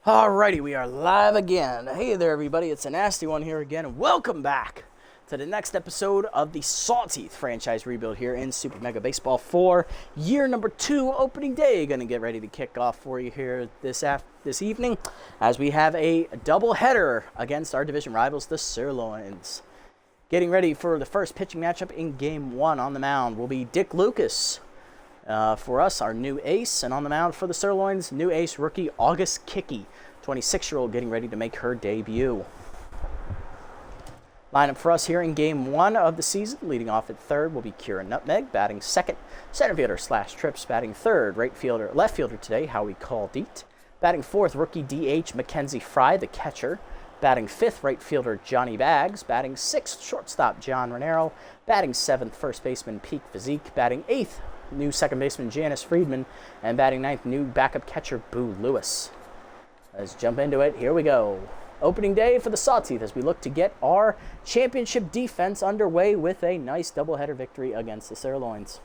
Alrighty, we are live again. Hey there, everybody. It's a nasty one here again, and welcome back to the next episode of the Sawteeth franchise rebuild here in Super Mega Baseball 4, year number 2, opening day. Going to get ready to kick off for you here this evening, as we have a doubleheader against our division rivals, the Sirloins. Getting ready for the first pitching matchup in Game 1. On the mound will be Dick Lucas. For us, our new ace, and on the mound for the Sirloins, new ace rookie August Kickey, 26-year-old, getting ready to make her debut. Lineup for us here in Game 1 of the season, leading off at third will be Kira Nutmeg, batting second. Center fielder Slash Trips, batting third. Left fielder today, Howie Caldeet. Batting fourth, rookie DH Mackenzie Fry, the catcher. Batting fifth, right fielder Johnny Bags. Batting sixth, shortstop John Renero. Batting seventh, first baseman Peak Physique. Batting eighth, new second baseman Janice Friedman, and batting ninth, new backup catcher Boo Lewis. Let's jump into it. Here we go. Opening day for the Sawteeth as we look to get our championship defense underway with a nice doubleheader victory against the Sirloins.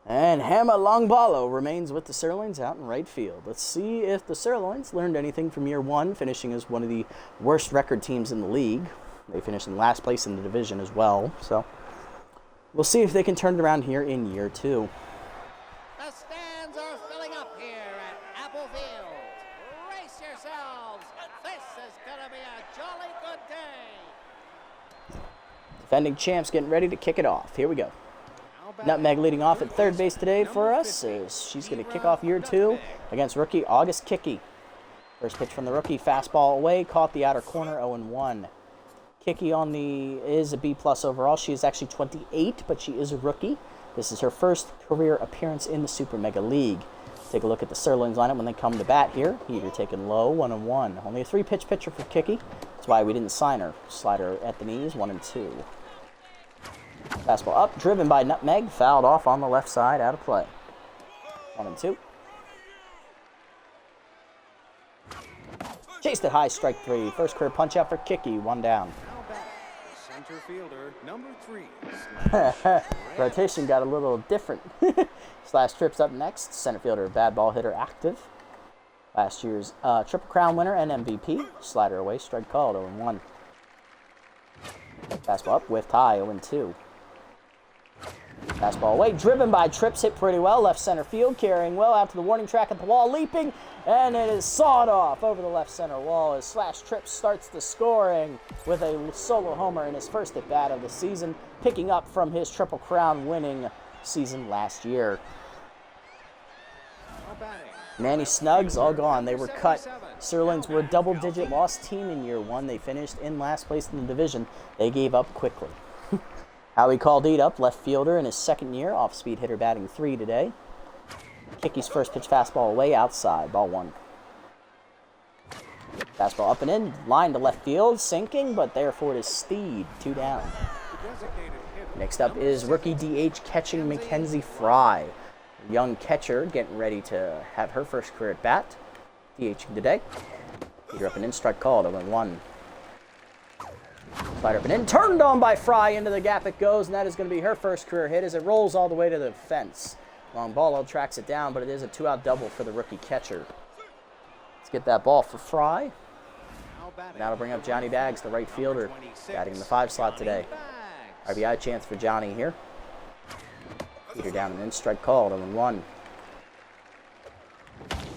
And Hama Longbalo remains with the Sirloins out in right field. Let's see if the Sirloins learned anything from year one, finishing as one of the worst record teams in the league. They finished in last place in the division as well, so we'll see if they can turn it around here in year 2. The stands are filling up here at Apple Field. Brace yourselves. This is going to be a jolly good day. Defending champs getting ready to kick it off. Here we go. Nutmeg leading off at third base today for us. She's going to kick off year 2 against rookie August Kickey. First pitch from the rookie, fastball away, caught the outer corner, 0-1. Kickey is a B+ overall. She is actually 28, but she is a rookie. This is her first career appearance in the Super Mega League. Take a look at the Sirloins lineup when they come to bat here. Heater taken low, 1-1. Only a 3-pitch pitcher for Kickey. That's why we didn't sign her. Slider at the knees, 1-2. Fastball up, driven by Nutmeg, fouled off on the left side, out of play. 1-2. Chased it high, strike 3. First career punch out for Kickey, 1 down. Center fielder, number 3. Rotation got a little different. Slash Trips up next. Center fielder, bad ball hitter, active. Last year's Triple Crown winner and MVP. Slider away, strike called, 0-1. Fastball up, whiffed high, 0-2. Fastball away, driven by Trips, hit pretty well. Left center field, carrying well out to the warning track at the wall, leaping, and it is sawed off over the left center wall as Slash Trips starts the scoring with a solo homer in his first at-bat of the season, picking up from his Triple Crown winning season last year. Nanny Snugs, all gone. They were cut. Sirloins were a double-digit loss team in year 1. They finished in last place in the division. They gave up quickly. Howie Caldeet up, left fielder in his second year, off-speed hitter batting 3 today. Kickey's first pitch fastball away, outside, ball 1. Fastball up and in, line to left field, sinking, but therefore it is Steed, 2 down. Next up is rookie DH catching Mackenzie Fry. Young catcher getting ready to have her first career at bat. DHing today. Heater up and in, strike called, 0-1. Slider up and in, turned on by Fry, into the gap it goes, and that is going to be her first career hit as it rolls all the way to the fence. Longbalo tracks it down, but it is a 2-out double for the rookie catcher. Let's get that ball for Fry. Now to bring up Johnny Bags, the right fielder, batting in the 5 slot today. RBI chance for Johnny here. Heater down and in, strike called, 0-1.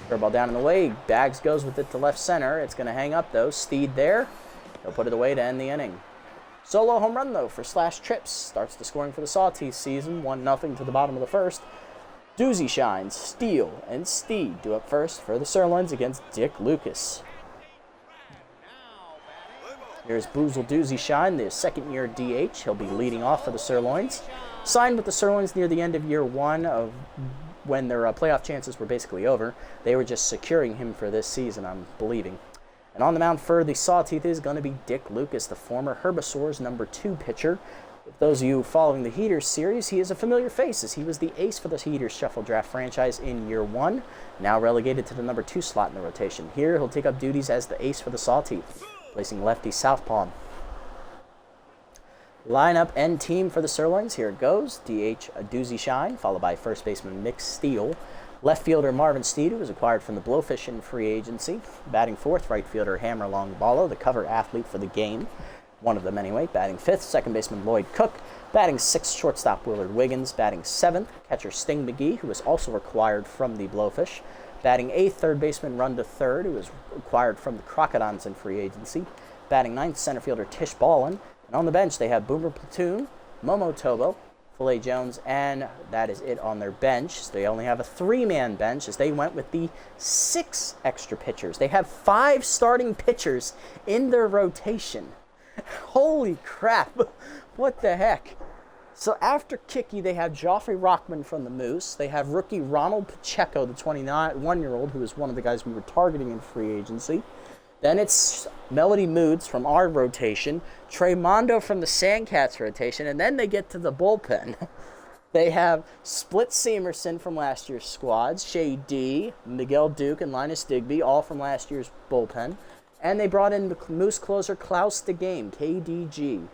Curveball down in the way, Bags goes with it to left center. It's going to hang up though, Steed there. He'll put it away to end the inning. Solo home run, though, for Slash Trips. Starts the scoring for the Sawteeth season. 1-0 to the bottom of the first. Doozy Shines, Steele, and Steed do up first for the Sirloins against Dick Lucas. Here's Boozle Doozy Shine, the second-year DH. He'll be leading off for the Sirloins. Signed with the Sirloins near the end of year 1 of when their playoff chances were basically over. They were just securing him for this season, I'm believing. And on the mound for the Sawteeth is going to be Dick Lucas, the former Herbisaur's number 2 pitcher. If those of you following the Heaters series, he is a familiar face as he was the ace for the Heaters Shuffle Draft franchise in year 1, now relegated to the number 2 slot in the rotation. Here, he'll take up duties as the ace for the Sawteeth, placing lefty southpaw. Lineup and team for the Sirloins. Here it goes. DH Doozy Shine, followed by first baseman Mick Steele. Left fielder Marvin Steed, who was acquired from the Blowfish in free agency. Batting fourth, right fielder Hammer Longballo, the cover athlete for the game. One of them anyway. Batting fifth, second baseman Lloyd Cook. Batting sixth, shortstop Willard Wiggins. Batting seventh, catcher Sting McGee, who was also acquired from the Blowfish. Batting eighth, third baseman Runda Third, who was acquired from the Crocodons in free agency. Batting ninth, center fielder Tish Ballin. And on the bench, they have Boomer Platoon, Momo Tobo, Filet Jones, and that is it on their bench. So they only have a three-man bench as they went with the 6 extra pitchers. They have 5 starting pitchers in their rotation. Holy crap. What the heck? So after Kiki, they have Joffrey Rockman from the Moose. They have rookie Ronald Pacheco, the 21-year-old, who is one of the guys we were targeting in free agency. Then it's Melody Moods from our rotation, Trey Mondo from the Sandcats rotation, and then they get to the bullpen. They have Split Seamerson from last year's squads, Shea D, Miguel Duke, and Linus Digby, all from last year's bullpen. And they brought in the Moose closer Klaus the Game, KDG.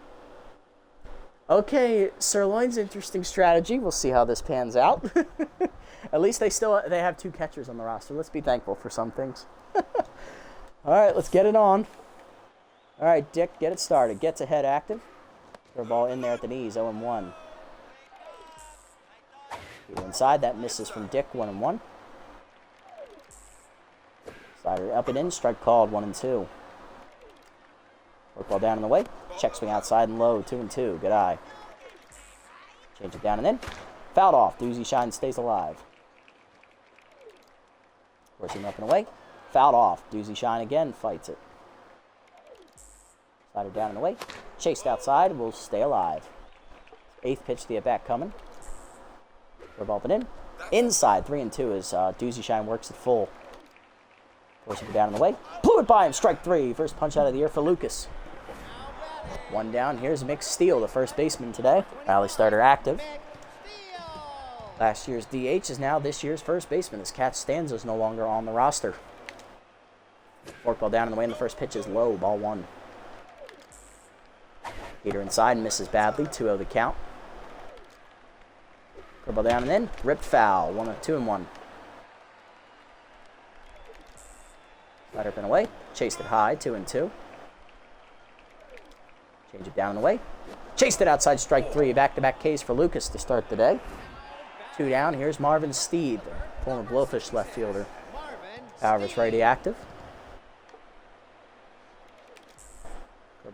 Okay, Sirloins, interesting strategy. We'll see how this pans out. At least they have 2 catchers on the roster. Let's be thankful for some things. All right, let's get it on. All right, Dick, get it started. Gets ahead active. Throw a ball in there at the knees, 0-1. Inside, that misses from Dick, 1-1. Slider up and in, strike called, 1-2. Work ball down and away. Check swing outside and low, 2-2. Good eye. Change it down and in. Fouled off. Doozy Shine stays alive. Forcing up and away. Fouled off. Doozy Shine again fights it. Slider down and away. Chased outside. Will stay alive. 8th pitch to the at-bat coming. Throw ball up and in. Inside. 3-2 as Doozy Shine works it full. Forcing it down and away. Blew it by him. Strike 3. First punch out of the year for Lucas. 1 down. Here's Mick Steele, the first baseman today. Rally starter active. Last year's DH is now this year's first baseman as Cat Stanza is no longer on the roster. Fork ball down and away, and the first pitch is low, ball 1. Peter inside, misses badly, 2-0 the count. Curve ball down and in, ripped foul, 2-1. Slider up and away, chased it high, 2-2. Change it down and away. Chased it outside, strike 3. Back-to-back Ks for Lucas to start the day. 2 down. Here's Marvin Steed, former Blowfish left fielder. Power's righty active.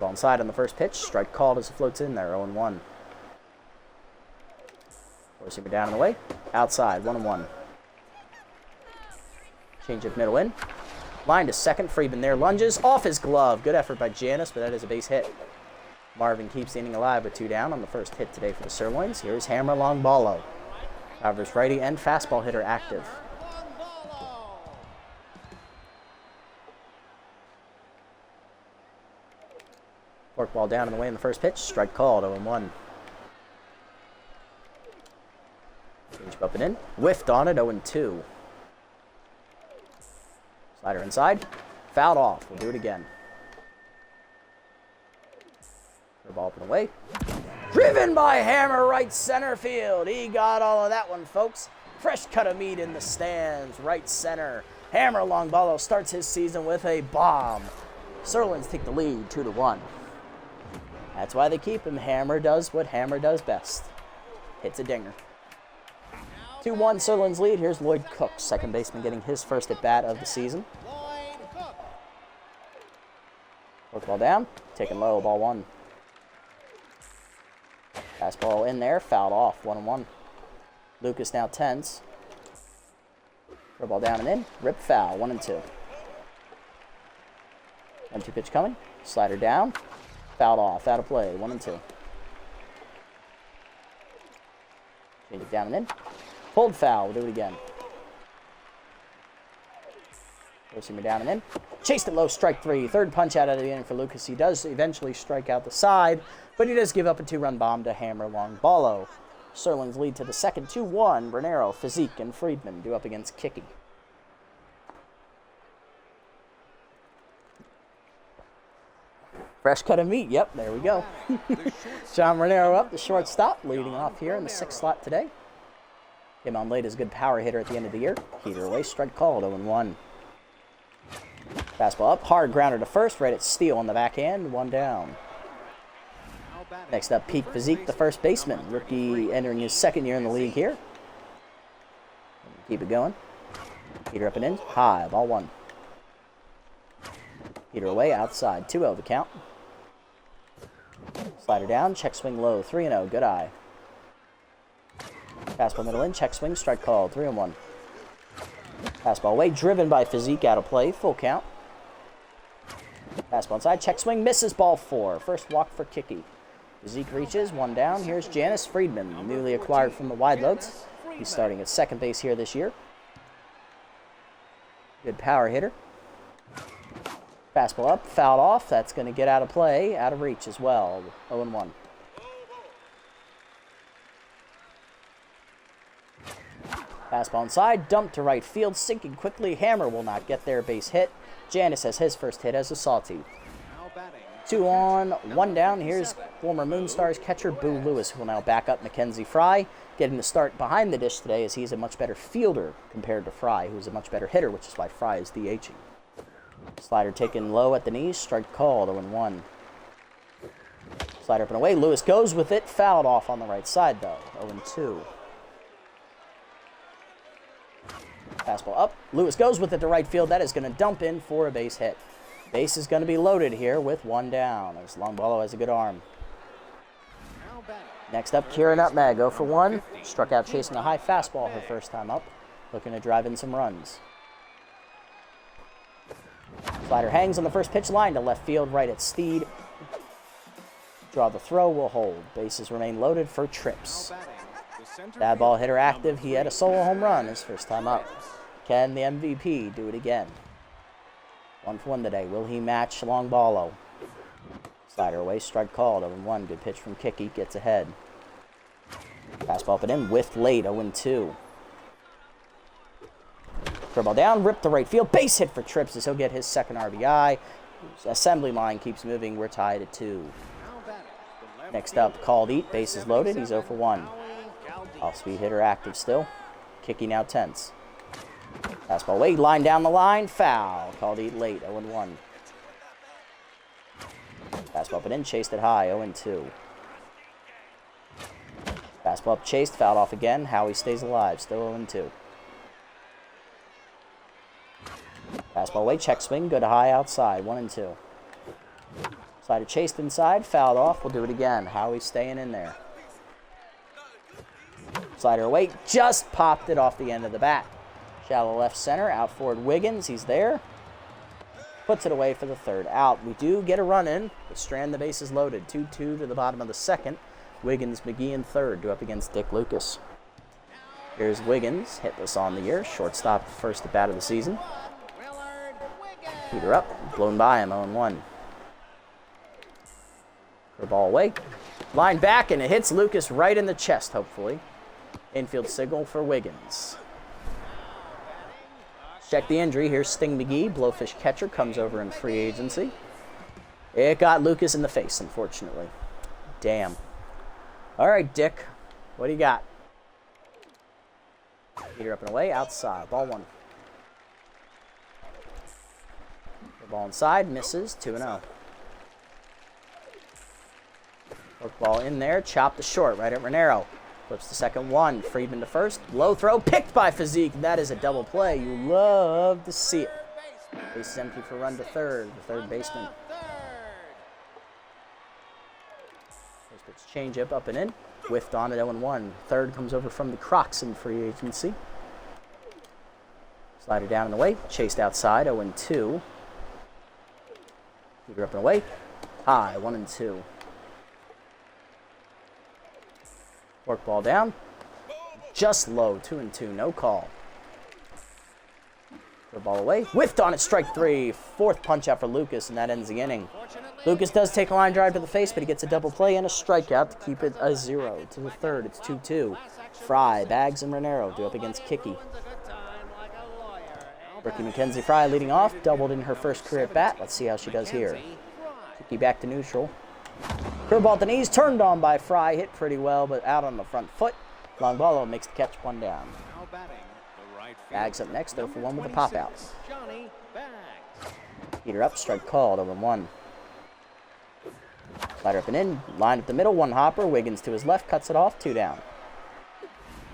Ball inside on the first pitch. Strike called as it floats in there, 0-1. Forcing it down and away. Outside, 1-1. Change of middle in. Line to second. Friedman there lunges. Off his glove. Good effort by Janis, but that is a base hit. Marvin keeps the inning alive with 2 down on the first hit today for the Sirloins. Here's Hammer Longballo. Power's righty and fastball hitter active. Fork ball down and away in the first pitch. Strike called, 0-1. Change up and in. Whiffed on it, 0-2. Slider inside. Fouled off. We'll do it again. The ball up and away. Driven by Hammer right center field. He got all of that one, folks. Fresh cut of meat in the stands. Right center. Hammer Longballo starts his season with a bomb. Sirloins take the lead, 2-1. That's why they keep him. Hammer does what Hammer does best. Hits a dinger. 2-1 Sirloins lead. Here's Lloyd Cook, second baseman, getting his first at-bat of the season. Work ball down. Taking low, ball 1. Fastball in there, fouled off, 1-1. Lucas now tense. Throw ball down and in, rip foul, 1-2. 1-2 pitch coming, slider down, fouled off, out of play, 1-2. Change it down and in, pulled foul, we'll do it again. Forcing me down and in. Chased it low, strike 3. Third punch out of the inning for Lucas. He does eventually strike out the side, but he does give up a 2-run bomb to Hammer Longballo. Sirloins lead to the second, 2-1. Bernero, Physique, and Friedman do up against Kiki. Fresh cut of meat. Yep, there we go. John Bernero up, the shortstop, leading off here in the 6th slot today. Came on late as a good power hitter at the end of the year. Heater away, strike called, 0-1. Fastball up, hard grounder to first, right at Steele on the backhand, 1 down. Next up, Peak Physique, the first baseman. Rookie entering his second year in the league here. Keep it going. Heater up and in, high, ball 1. Heater away, outside, 2-0 the count. Slider down, check swing low, 3-0, good eye. Fastball middle in, check swing, strike called, 3-1. Fastball away, driven by Physique, out of play, full count. Fastball inside, check swing, misses, ball 4. First walk for Kicky. Physique reaches, 1 down. Here's Janice Friedman, newly acquired from the Wide Loads. He's starting at second base here this year. Good power hitter. Fastball up, fouled off. That's going to get out of play, out of reach as well. 0-1. Fastball inside, dump to right field, sinking quickly. Hammer will not get there, base hit. Janice has his first hit as a Sawteeth. 2 on, 1 down. Here's former Moonstars catcher Boo Lewis, who will now back up Mackenzie Fry, getting the start behind the dish today as he's a much better fielder compared to Fry, who's a much better hitter, which is why Fry is DHing. Slider taken low at the knees, strike called, 0-1. Slider up and away, Lewis goes with it, fouled off on the right side though, 0-2. Fastball up, Lewis goes with it to right field, that is going to dump in for a base hit. Base is going to be loaded here with 1 down, as Longballo has a good arm. Next up, Kira Nutmeg, 0-1, struck out chasing a high fastball her first time up, looking to drive in some runs. Slider hangs on the first pitch line to left field, right at Steed. Draw the throw, will hold. Bases remain loaded for trips. Bad ball hitter active. He had a solo home run his first time up. Can the MVP do it again? 1 for 1 today. Will he match Longballo? Slider away, strike called, 0-1. Good pitch from Kicky, gets ahead. Fastball up and in, whiffed late, 0-2. Curveball down, ripped to right field, base hit for Trips as he'll get his second RBI. Assembly line keeps moving, we're tied at 2. Next up, called eat, bases loaded, he's 0-1. Off-speed hitter active still. Kicky now tense. Fastball away, line down the line, foul. Called eat late, 0-1. Fastball up and in, chased it high, 0-2. Fastball up, chased, fouled off again. Howie stays alive, still 0-2. Fastball away, check swing, good high outside, 1-2. Slider chased inside, fouled off, we'll do it again. Howie's staying in there. Slider away, just popped it off the end of the bat. Shallow left center, out forward Wiggins, he's there. Puts it away for the third out. We do get a run in, but Strand the bases loaded. 2-2 to the bottom of the second. Wiggins, McGee in third, due up against Dick Lucas. Here's Wiggins, hitless on the year, shortstop first at bat of the season. Heater up, blown by him, 0-1. Ball away, line back, and it hits Lucas right in the chest, hopefully. Infield signal for Wiggins. Check the injury. Here's Sting McGee, blowfish catcher, comes over in free agency. It got Lucas in the face, unfortunately. Damn. All right, Dick, what do you got? Heater up and away, outside, ball 1. The ball inside, misses, 2-0. Work ball in there, chopped to short, right at Renero. Flips to second 1, Friedman to first. Low throw, picked by Physique. That is a double play. You love to see it. Base is empty for run to third, the third baseman. First pitch change up and in. Whiffed on at 0-1. Third comes over from the Crocs in free agency. Slider down and away, chased outside, 0-2. Heater up and away, high, 1-2. Work ball down, just low, 2-2, no call. The ball away, whiffed on it, strike 3. Fourth punch out for Lucas, and that ends the inning. Lucas does take a line drive to the face, but he gets a double play and a strikeout to keep it a 0. To the third, it's 2-2. Fry, Bags, and Renero do up against Kicky. Rookie Mackenzie Fry leading off, doubled in her first career at bat. Let's see how she does here. Kicky back to neutral. Curveball at the knees, turned on by Fry, hit pretty well, but out on the front foot. Longballo makes the catch, 1 down. Now batting, the right Bags fielder, up next, 0 for 1 with a number pop out. 26, Johnny Bags. Heater up, strike called, 0 1. Slider up and in, line up the middle, 1 hopper. Wiggins to his left, cuts it off, 2 down.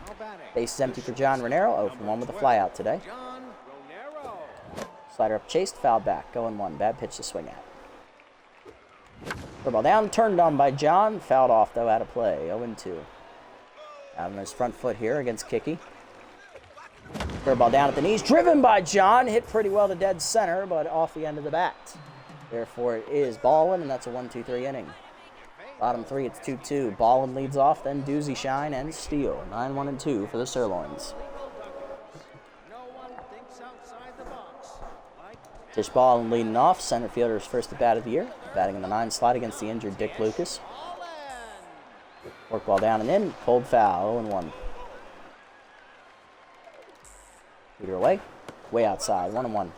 Now batting, Base is empty for John Renero, 0 for 1 with a flyout today. John Ronero. Slider up chased, fouled back, 0 1. Bad pitch to swing at. Ball down, turned on by John, fouled off though, out of play, 0 2. Out on his front foot here against Kicky. Ball down at the knees, driven by John, hit pretty well to dead center, but off the end of the bat. Therefore, it is Ballin, and that's a 1-2-3 inning. Bottom 3, it's 2-2. Ballin leads off, then Doozy Shine and Steele. 9-1-2 for the Sirloins. No one thinks outside the box. Tish Ballin leading off, center fielder's first at bat of the year. Batting in the 9 slot against the injured Dick Lucas. Work ball down and in, pulled foul, 0-1. Leader away, way outside, 1-1.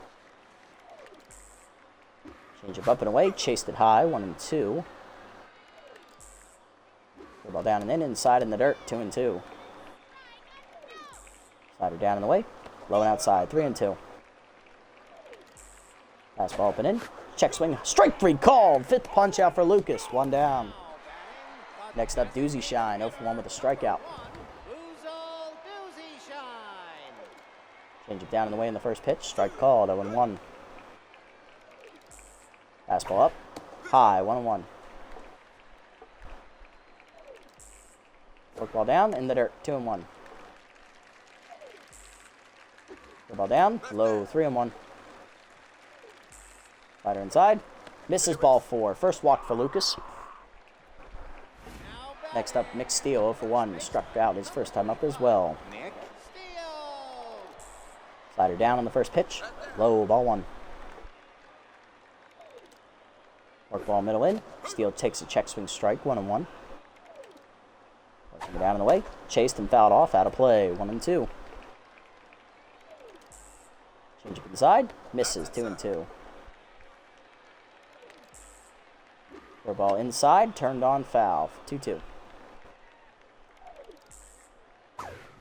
Change up and away, chased it high, 1-2. Ball down and in, inside in the dirt, 2-2. Slider down and away, low and outside, 3-2. Fastball up and in, check swing, strike 3 called, 5th punch out for Lucas, 1 down. Next up, Doozy Shine, 0 for 1 with a strikeout. Boozle Doozy Shine. Change it down and away in the first pitch, strike called, 0-1. Fastball up, high, 1-1. Work ball down, in the dirt, 2-1. Ball down, low, 3-1. Slider inside, misses ball 4. First walk for Lucas. Next up, Nick Steele, 0 for 1. Struck out his first time up as well. Nick Steele. Slider down on the first pitch, low, ball 1. Work ball middle in. Steele takes a check swing strike, 1-1. Working down and away. Chased and fouled off, out of play, 1-2. Change up inside. Misses, 2-2. Work ball inside, turned on, foul, 2-2.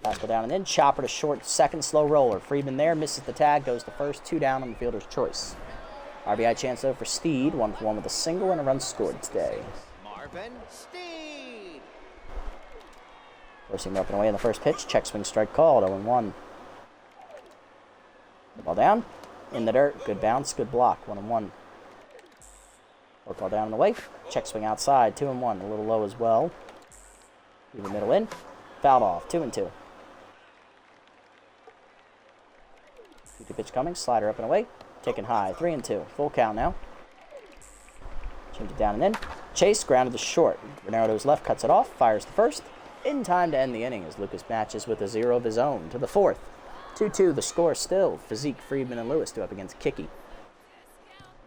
Fastball down and in. Chopper to short, second slow roller. Friedman there, misses the tag, goes to first, 2 down on the fielder's choice. RBI chance though for Steed, 1 for 1 with a single and a run scored today. Marvin Steed. Forcing him up and away in the first pitch, check swing strike called, 0-1. Ball down, in the dirt, good bounce, good block, 1-1. Work ball down and away, check swing outside, 2-1, a little low as well. Even middle in, fouled off, 2-2. 2-2 pitch coming, slider up and away. Taken high, 3-2. Full count now. Change it down and in. Chase grounded to short. Renero to his left, cuts it off, fires to first. In time to end the inning as Lucas matches with a 0 of his own to the 4th. 2-2, the score still. Physique, Friedman, and Lewis do up against Kicky.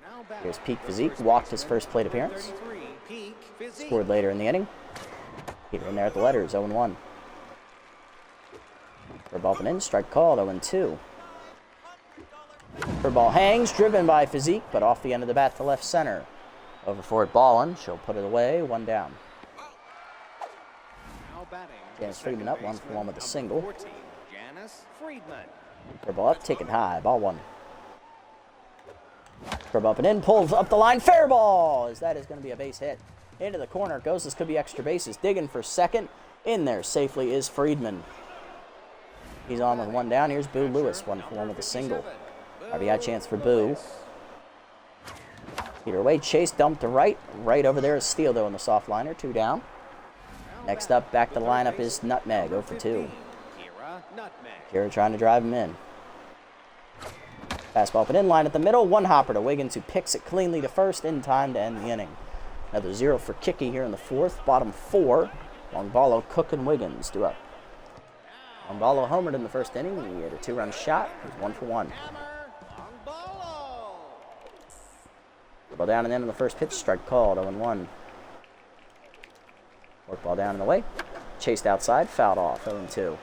now batting, Here's Peak Physique, walked his first plate appearance. 33, Peak Physique. Scored later in the inning. Peter in there at the letters, 0-1. Curve ball up and in, strike called, 0-2. Curveball hangs, driven by Physique, but off the end of the bat to left center. Over for it, Ballin. She'll put it away, 1 down. Now batting, Janice Friedman up, 1 for 1 with a single. 14, Janice Friedman. Curveball up, taken high, ball 1. Curve up and in, pulls up the line, fair ball! As that is going to be a base hit. Into the corner it goes, this could be extra bases. Digging for second, in there safely is Friedman. He's on with 1 down, here's Boo Lewis, 1 for 1 with a single. RBI chance for Boo. Peter away, Chase dumped to right. Right over there is Steele, though, in the soft liner, 2 down. Next up, back to the lineup is Nutmeg, 0 for 2. Kira Nutmeg. Kira trying to drive him in. Fastball up and in, line at the middle. 1 hopper to Wiggins, who picks it cleanly to first in time to end the inning. Another 0 for Kicky here in the 4th. Bottom 4. Longballo, Cook, and Wiggins do up. Longballo homered in the first inning. He had a 2-run shot. He was 1 for 1. Hammer Longballo. Ball down and in on the first pitch, strike called, 0-1. Work ball down and away. Chased outside, fouled off, 0-2.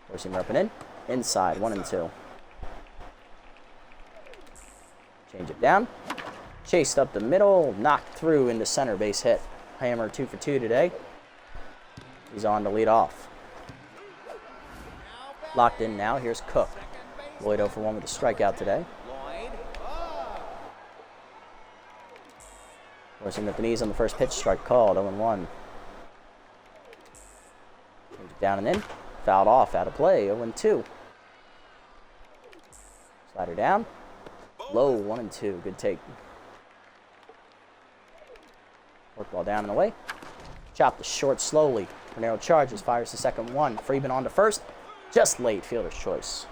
Forcing her up and in. Inside, 1-2. Change it down. Chased up the middle, knocked through into center, base hit. Hammer 2 for 2 today. He's on to lead off. Locked in now. Here's Cook. Lloyd 0 for 1 with a strikeout today. Lloyd. Forcing at the knees on the first pitch. Strike called. 0-1. Down and in. Fouled off. Out of play. 0-2. Slider down. Low. 1-2. Good take. Work ball down and away. Chop the short slowly. Renero charges. Fires the second one. Friedman on to first. Just late. Fielder's choice.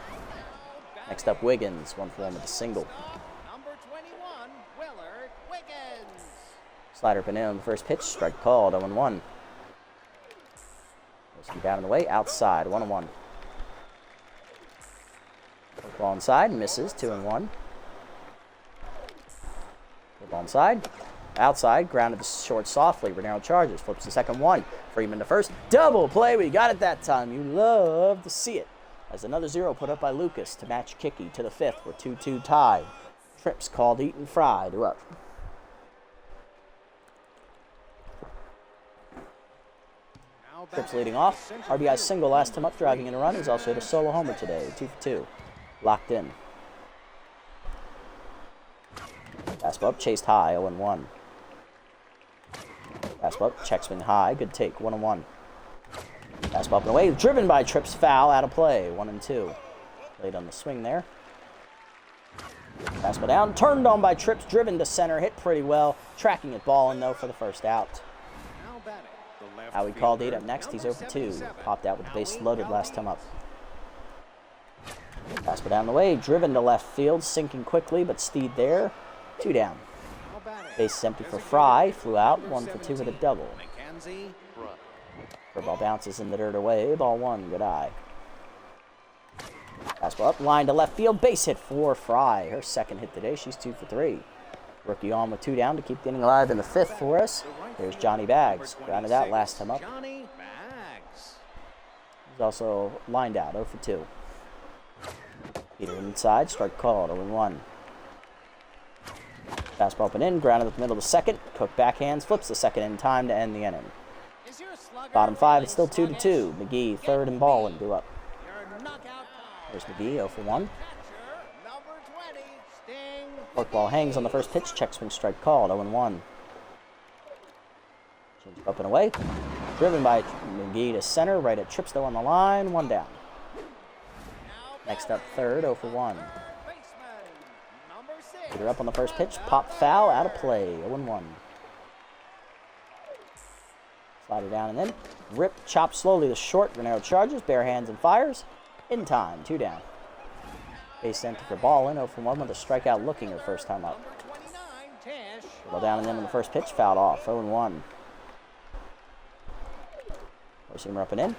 Next up, Wiggins. 1 for 1 with a single. Number 21, Willard Wiggins. Slider up and in on the first pitch. Strike called. 0-1. Down and away. Outside. 1-1. Ball inside. Misses. 2-1. Ball inside. Outside. Grounded to short softly. Renero charges. Flips the second one. Freeman to first. Double play. We got it that time. You love to see it. As another 0 put up by Lucas to match Kicky to the 5th. We're 2-2 tie. Trips called Eat and Fried. Are up. Trips leading off. RBI single last time up, driving in a run. He's also hit a solo homer today. 2 for 2. Locked in. Fastball up, chased high. 0-1. Fastball up, check swing high. Good take. 1-1. Fastball up and away. Driven by Trips, foul. Out of play. 1-2. Late on the swing there. Fastball down. Turned on by Trips. Driven to center. Hit pretty well. Tracking it. Ball in though for the first out. Now batting. The left Howie called 8 fielder, up next. He's 0 number for 2. 77. Popped out with the base loaded last time up. Howie. Fastball down the way. Driven to left field. Sinking quickly, but Steed there. 2 down. Now batting. Base is empty for Fry. Flew out. 1 for 2 with a double. Mackenzie. Ball bounces in the dirt away. Ball 1. Good eye. Fastball up. Line to left field. Base hit for Fry. Her second hit today. She's 2 for 3. Rookie on with 2 down to keep the inning alive in the 5th for us. There's Johnny Baggs. Grounded out last time up. Johnny Baggs. He's also lined out. 0 for 2. Peter inside. Strike called. 0-1. Fastball up and in. Grounded up the middle of the second. Cook backhands. Flips the second in time to end the inning. Is your slugger Bottom 5. It's still really 2-2. McGee third and ball and due up. Your knockout call. There's McGee. 0 for 1. Catcher, number 20, Sting. Forkball hangs on the first pitch. Check swing strike called. 0-1. Change up and away. Driven by McGee to center. Right at Trips though on the line. 1 down. Next up third. 0 for 1. Baseman, number 6. Peter up on the first pitch. Pop foul. Out of play. 0-1. Slider down and in. Rip. Chop slowly to short. Renero charges. Bare hands and fires. In time. 2 down. Base empty for ball in. 0 for 1 with a strikeout looking her first time up. Number 29, Tish. Ball down and in on the first pitch. Fouled off. 0-1. Seamer up and in.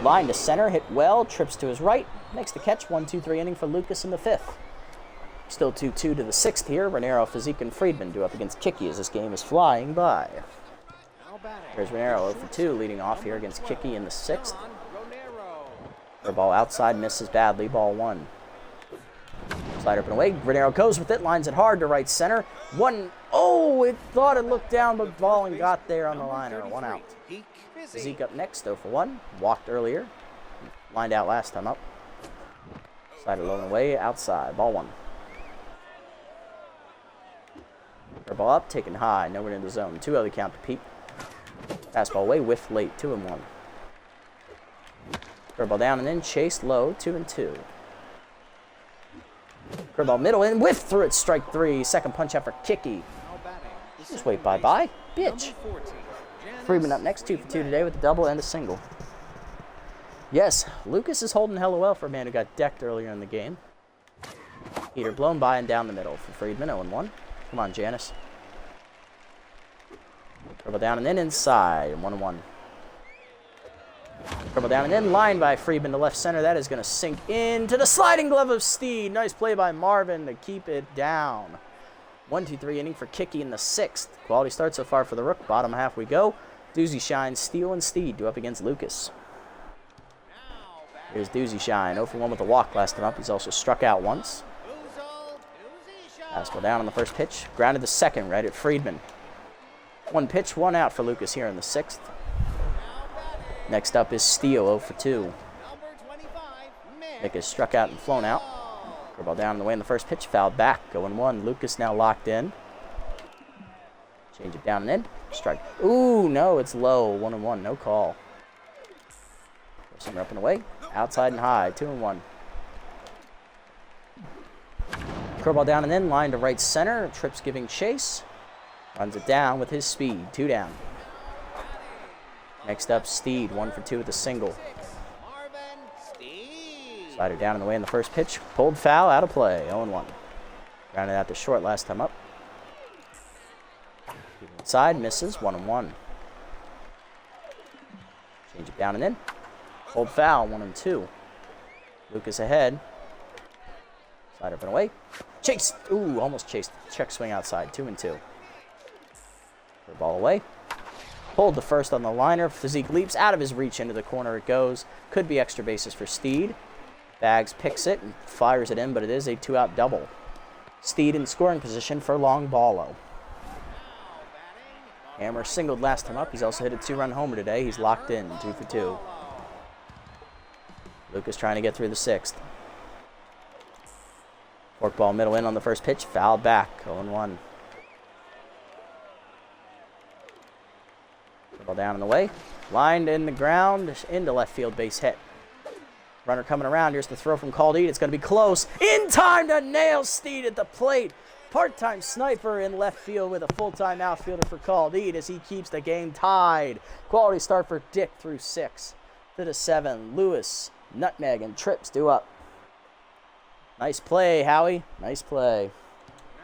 Line to center. Hit well. Trips to his right. Makes the catch. 1-2-3 inning for Lucas in the 5th. Still 2-2 to the 6th here. Renero, Physique, and Friedman do up against Kicky as this game is flying by. Now batting. Here's Renero 0 for 2 leading off here against Kicky in the 6th. John Ronero. Her ball outside misses badly. Ball 1. Slider up and away. Renero goes with it. Lines it hard to right center. 1. Oh, it thought it looked down, but ball and got there on the liner. 1 out. Peak Zeke up next, 0 for 1. Walked earlier. Lined out last time up. Slider low and away. Outside. Ball 1. Her ball up. Taken high. Nowhere in the zone. 2-0 count to Pete. Fastball away. Whiff late. 2-1. Curveball down and in. Chased low. 2-2. Curveball middle in. Whiff through it. Strike 3. Second punch out for Kicky. Now batting. Just wait bye-bye. Bitch. Number 14. Janice Friedman up next, 2 for 2 today with a double and a single. Yes, Lucas is holding hella well for a man who got decked earlier in the game. Peter blown by and down the middle for Friedman, 0-1. Come on, Janice. Dribble down and then inside, 1-1. Dribble down and then line by Friedman to left center. That is going to sink into the sliding glove of Steed. Nice play by Marvin to keep it down. 1-2-3 inning for Kicky in the 6th. Quality start so far for the Rook. Bottom half we go. Doozy Shine, Steele, and Steed do up against Lucas. Here's Doozy Shine, 0 for 1 with a walk last time up. He's also struck out once. Fastball down on the first pitch. Grounded the second right at Friedman. 1 pitch, 1 out for Lucas here in the 6th. Next up is Steele, 0 for 2. Number 25, Nick is struck out and flown out. Curveball down the way in the first pitch, fouled back, 0-1. Lucas now locked in. Change it down and in. Strike. Ooh, no, it's low. 1-1, no call. Forcing up and away. Outside and high, 2-1. Curveball down and in, line to right center. Trips giving chase. Runs it down with his speed, 2 down. Next up, Steed, 1 for 2 with a single. Marvin Steed. Slider down in the way in the first pitch. Pulled foul, out of play, 0-1. Grounded out to short last time up. Inside, misses, 1-1. Change it down and in. Pulled foul, 1-2. Lucas ahead. Slider up and away. Chase. Ooh, almost chased. Check swing outside, 2-2. Ball away. Pulled the first on the liner. Physique leaps out of his reach into the corner. It goes. Could be extra bases for Steed. Bags picks it and fires it in, but it is a 2-out double. Steed in scoring position for long ballo. Hammer singled last time up. He's also hit a 2-run homer today. He's locked in, 2 for 2. Lucas trying to get through the 6th. Forkball middle in on the first pitch. Fouled back, 0-1. Ball down in the way. Lined in the ground. Into left field, base hit. Runner coming around. Here's the throw from Caldeed. It's going to be close. In time to nail Steed at the plate. Part-time sniper in left field with a full-time outfielder for Caldeed as he keeps the game tied. Quality start for Dick through 6. To the 7. Lewis, Nutmeg, and Trips due up. Nice play, Howie. Nice play.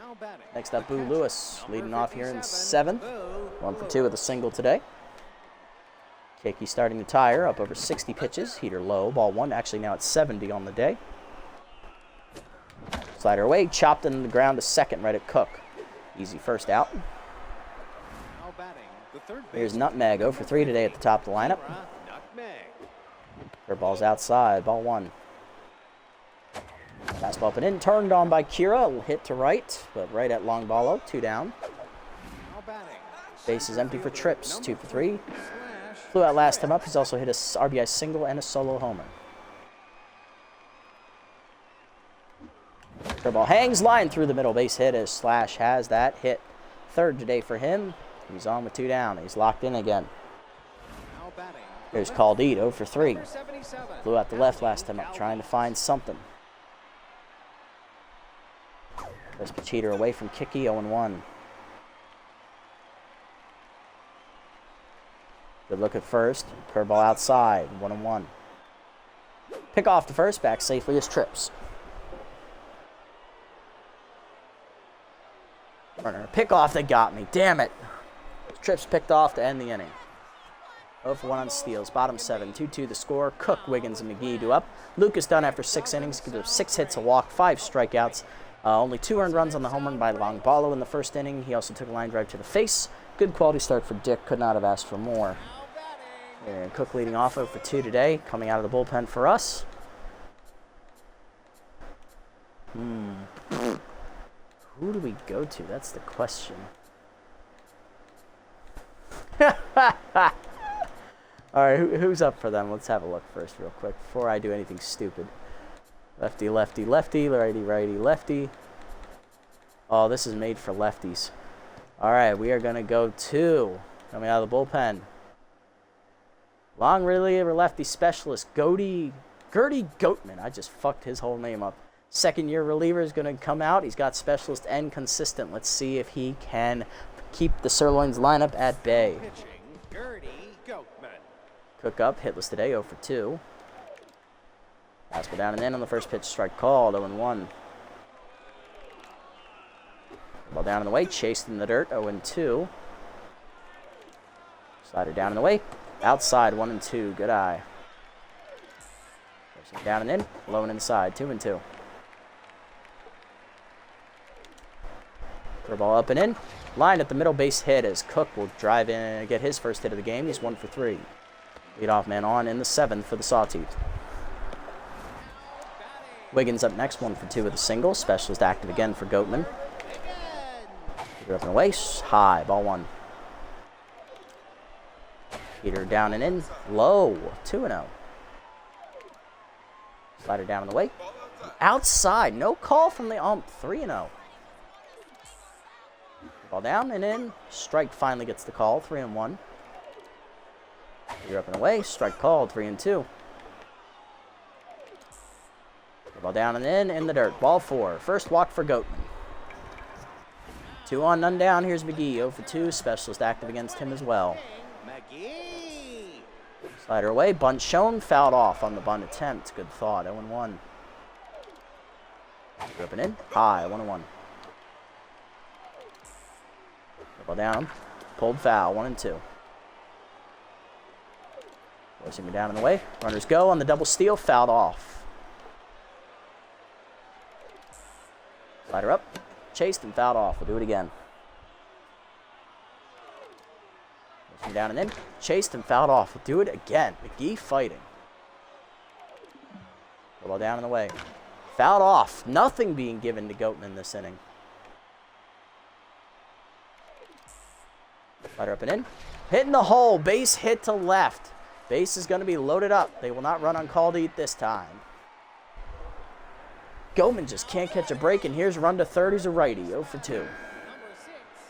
Now batting. Next up, Boo Lewis, leading off here in 57, 7th. Boo. 1 for 2 with a single today. Kiki starting to tire, up over 60 pitches. Heater low, ball 1. Actually now it's 70 on the day. Slider away, chopped in the ground to second, right at Cook. Easy first out. Now batting. The third Here's baseman. Nutmeg, 0 for 3 today at the top of the lineup. Nutmeg. Curveball's outside, ball 1. Fastball up and in, turned on by Kira. Hit to right, but right at long ballo, 2 down. Now batting. Base is empty for Trips, 2 for 3. Slash. Flew out last time up. He's also hit a RBI single and a solo homer. Curveball hangs, line through the middle, base hit as Slash has that hit. 3rd today for him. He's on with 2 down. He's locked in again. Now batting. Here's Caldeed, 0 for 3. Number 77. Flew out the left last time up, trying to find something. First pitch heater away from Kiki, 0-1. Good look at first. Curveball outside, 1-1. Pick off the first, back safely as Trips. Runner, pick off, they got me. Damn it. Trips picked off to end the inning. 0 for 1 on steals. Bottom 7. 2-2 the score. Cook, Wiggins, and McGee do up. Lucas done after 6 innings. Gives up 6 hits, a walk, 5 strikeouts. Only 2 earned runs on the home run by Longballo in the first inning. He also took a line drive to the face. Good quality start for Dick. Could not have asked for more. And Cook leading off 0 for 2 today. Coming out of the bullpen for us. Who do we go to? That's the question. All right, who's up for them? Let's have a look first real quick before I do anything stupid. Lefty, lefty, lefty, righty, righty, lefty. Oh, this is made for lefties. All right, we are going to go to, coming out of the bullpen, long reliever lefty specialist, Gertie Goatman. I just fucked his whole name up. 2nd-year reliever is going to come out. He's got specialist and consistent. Let's see if he can keep the Sirloins lineup at bay. Pitching. Gertie Goatman. Cook up, hitless today, 0 for 2. Fastball down and in on the first pitch, strike called, 0-1. Ball down in the way, chased in the dirt, 0-2. Slider down in the way, outside, 1-2, good eye. Down and in, low and inside, 2-2. Curveball up and in, line at the middle, base hit as Cook will drive in and get his first hit of the game. He's 1 for 3. Leadoff man on in the 7th for the Sawteeth. Wiggins up next, 1 for 2 with a single. Specialist active again for Goatman. Up and away, high, ball 1. Heater down and in. Low. 2-0. Slider down on the way. Outside. No call from the ump. 3-0. Ball down and in. Strike finally gets the call. 3-1. Heater up and away. Strike called. 3-2. Ball down and in the dirt. Ball 4. First walk for Goatman. 2 on, none down. Here's McGee. 0 for 2. Specialist active against him as well. McGee. Slider away. Bunt shown. Fouled off on the bunt attempt. Good thought. 0-1. Up and in. High. 1-1. Ball down. Pulled foul. 1-2. Forcing me down and away. Runners go on the double steal. Fouled off. Slider up, chased and fouled off. We'll do it again. Pushing down and in, chased and fouled off. We'll do it again. McGee fighting. Ball down and away. Fouled off. Nothing being given to Goatman this inning. Slider up and in. Hitting the hole. Base hit to left. Base is going to be loaded up. They will not run on call to eat this time. Goatman just can't catch a break, and here's a run to third. He's a righty, 0 for 2.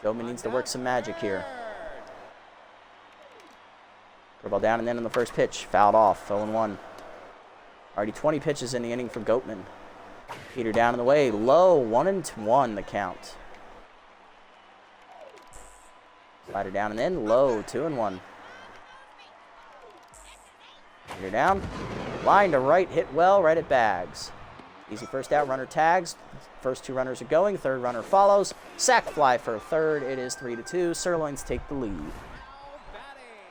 Goatman needs to work some magic here. Ball down and in on the first pitch. Fouled off, 0-1. Already 20 pitches in the inning for Goatman. Heater down in the way, low, 1-1 the count. Slider down and in, low, 2-1. Heater down, line to right, hit well, right at Bags. Easy first out, runner tags. First 2 runners are going. Third runner follows. Sack fly for a third. It is 3-2. Sirloins take the lead.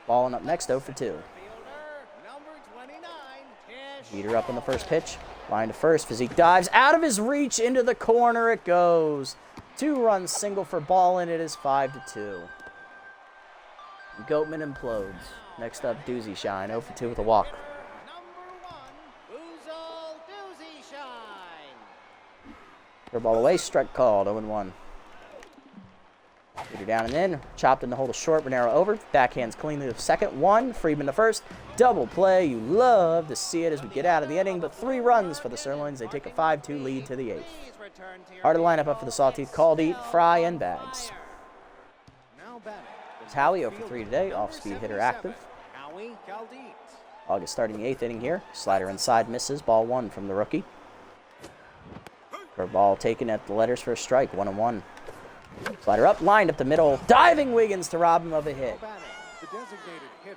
Balling up next, 0 for 2. Heater up on the first pitch. Line to first. Physique dives. Out of his reach. Into the corner it goes. 2-run single for Ballin. It is 5-2. Goatman implodes. Next up, Doozy Shine. 0 for 2 with a walk. Ball away, strike called, 0-1. Heater down and in, chopped in the hole to short, Renero over, backhands cleanly to second, 1, Friedman to first, double play, you love to see it as we get out of the inning, but 3 runs for the Sirloins, they take a 5-2 lead to the 8th. Hard to line up for the Sawteeth, Caldeet, Fry, and Bags. It's Howie, 0 for 3 today, off-speed hitter active. August starting the 8th inning here, slider inside, misses, ball 1 from the rookie. Ball taken at the letters for a strike, 1-1. Slider up, lined up the middle, diving Wiggins to rob him of a hit.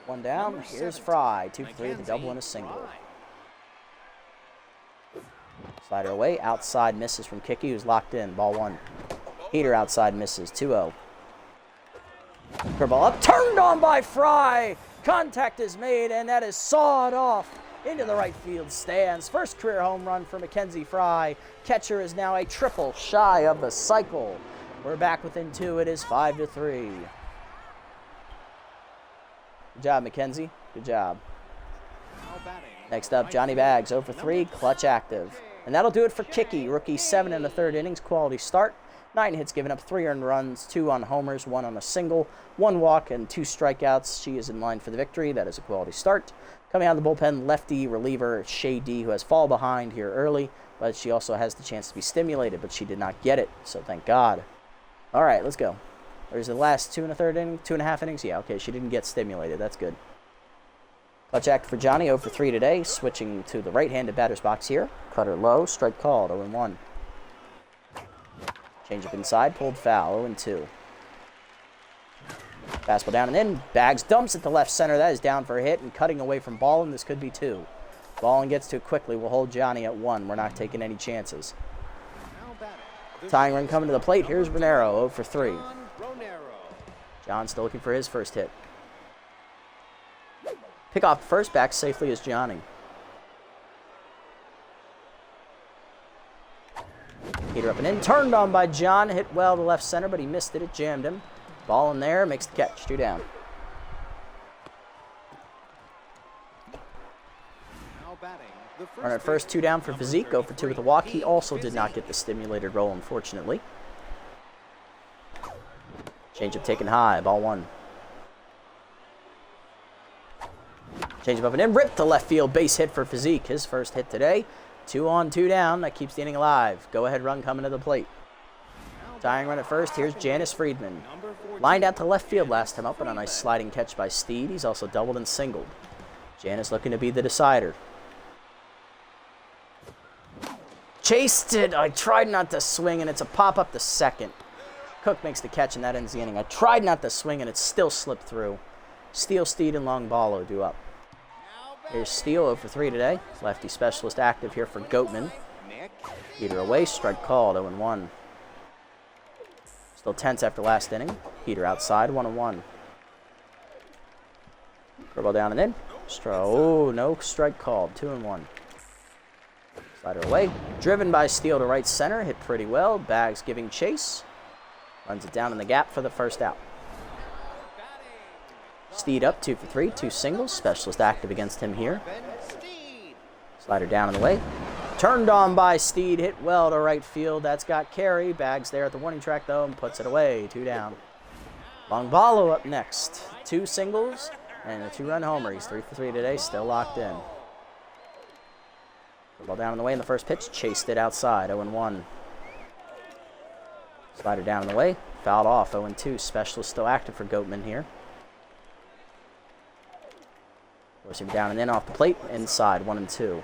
1 down, here's Fry, 2 for 3 with a double and a single. Slider away, outside misses from Kicky, who's locked in, ball 1. Heater outside misses, 2-0. Curveball up, turned on by Fry. Contact is made, and that is sawed off into the right field stands. First career home run for Mackenzie Fry. Catcher is now a triple shy of the cycle. We're back within 2. It is 5-3. Good job, Mackenzie. Good job. Next up, Johnny Bags, 0 for 3, clutch active. And that'll do it for Kicky. Rookie 7 in the 3rd innings, quality start. 9 hits given up, 3 earned runs, 2 on homers, 1 on a single, 1 walk, and 2 strikeouts. She is in line for the victory. That is a quality start. Coming out of the bullpen, lefty reliever Shay D, who has fall behind here early, but she also has the chance to be stimulated, but she did not get it, so thank God. All right, let's go. There's the last 2 1/3 inning, 2.5 innings. Yeah, okay, she didn't get stimulated. That's good. Clutch act for Johnny, 0 for 3 today, switching to the right-handed batter's box here. Cutter low, strike called, 0-1. Change up inside, pulled foul, 0-2. Fastball down and in. Bags dumps it to left center. That is down for a hit and cutting away from Ballin. This could be 2. Ballin gets to it quickly. We'll hold Johnny at 1. We're not taking any chances. Tying run coming to the plate. Here's Renero, 0 for 3. John still looking for his first hit. Pick off first, back safely is Johnny. Heater up and in. Turned on by John. Hit well to left center, but he missed it. It jammed him. Ball in there. Makes the catch. 2 down. Runner at first, 2 down for Physique. 0 for 2 with a walk. He also did not get the stimulated roll, unfortunately. Change up taken high. Ball 1. Change him up and in. Rip to left field. Base hit for Physique. His first hit today. 2 on, 2 down. That keeps the inning alive. Go-ahead run coming to the plate. Tying run at first. Here's Janice Friedman. Lined out to left field last time up, and a nice sliding catch by Steed. He's also doubled and singled. Janice looking to be the decider. Chased it. I tried not to swing, and it's a pop-up to second. Cook makes the catch, and that ends the inning. I tried not to swing, and it still slipped through. Steele, Steed, and Longballo do up. Here's Steele 0 for 3 today. Lefty specialist active here for Goatman. Heater away, strike called, 0-1. Still tense after last inning. Heater outside, 1-1. Curveball down and in. Oh, no strike called, 2-1. Slider away. Driven by Steele to right center. Hit pretty well. Bags giving chase. Runs it down in the gap for the first out. Steed up 2 for 3. 2 singles. Specialist active against him here. Slider down in the way. Turned on by Steed. Hit well to right field. That's got carry. Bags there at the warning track, though, and puts it away. 2 down. Longballo up next. 2 singles and a 2-run homer. He's 3 for 3 today. Still locked in. Ball down in the way in the first pitch. Chased it outside. 0-1. Slider down in the way. Fouled off. 0-2. Specialist still active for Goatman here. Force him down and in off the plate. Inside. 1-2.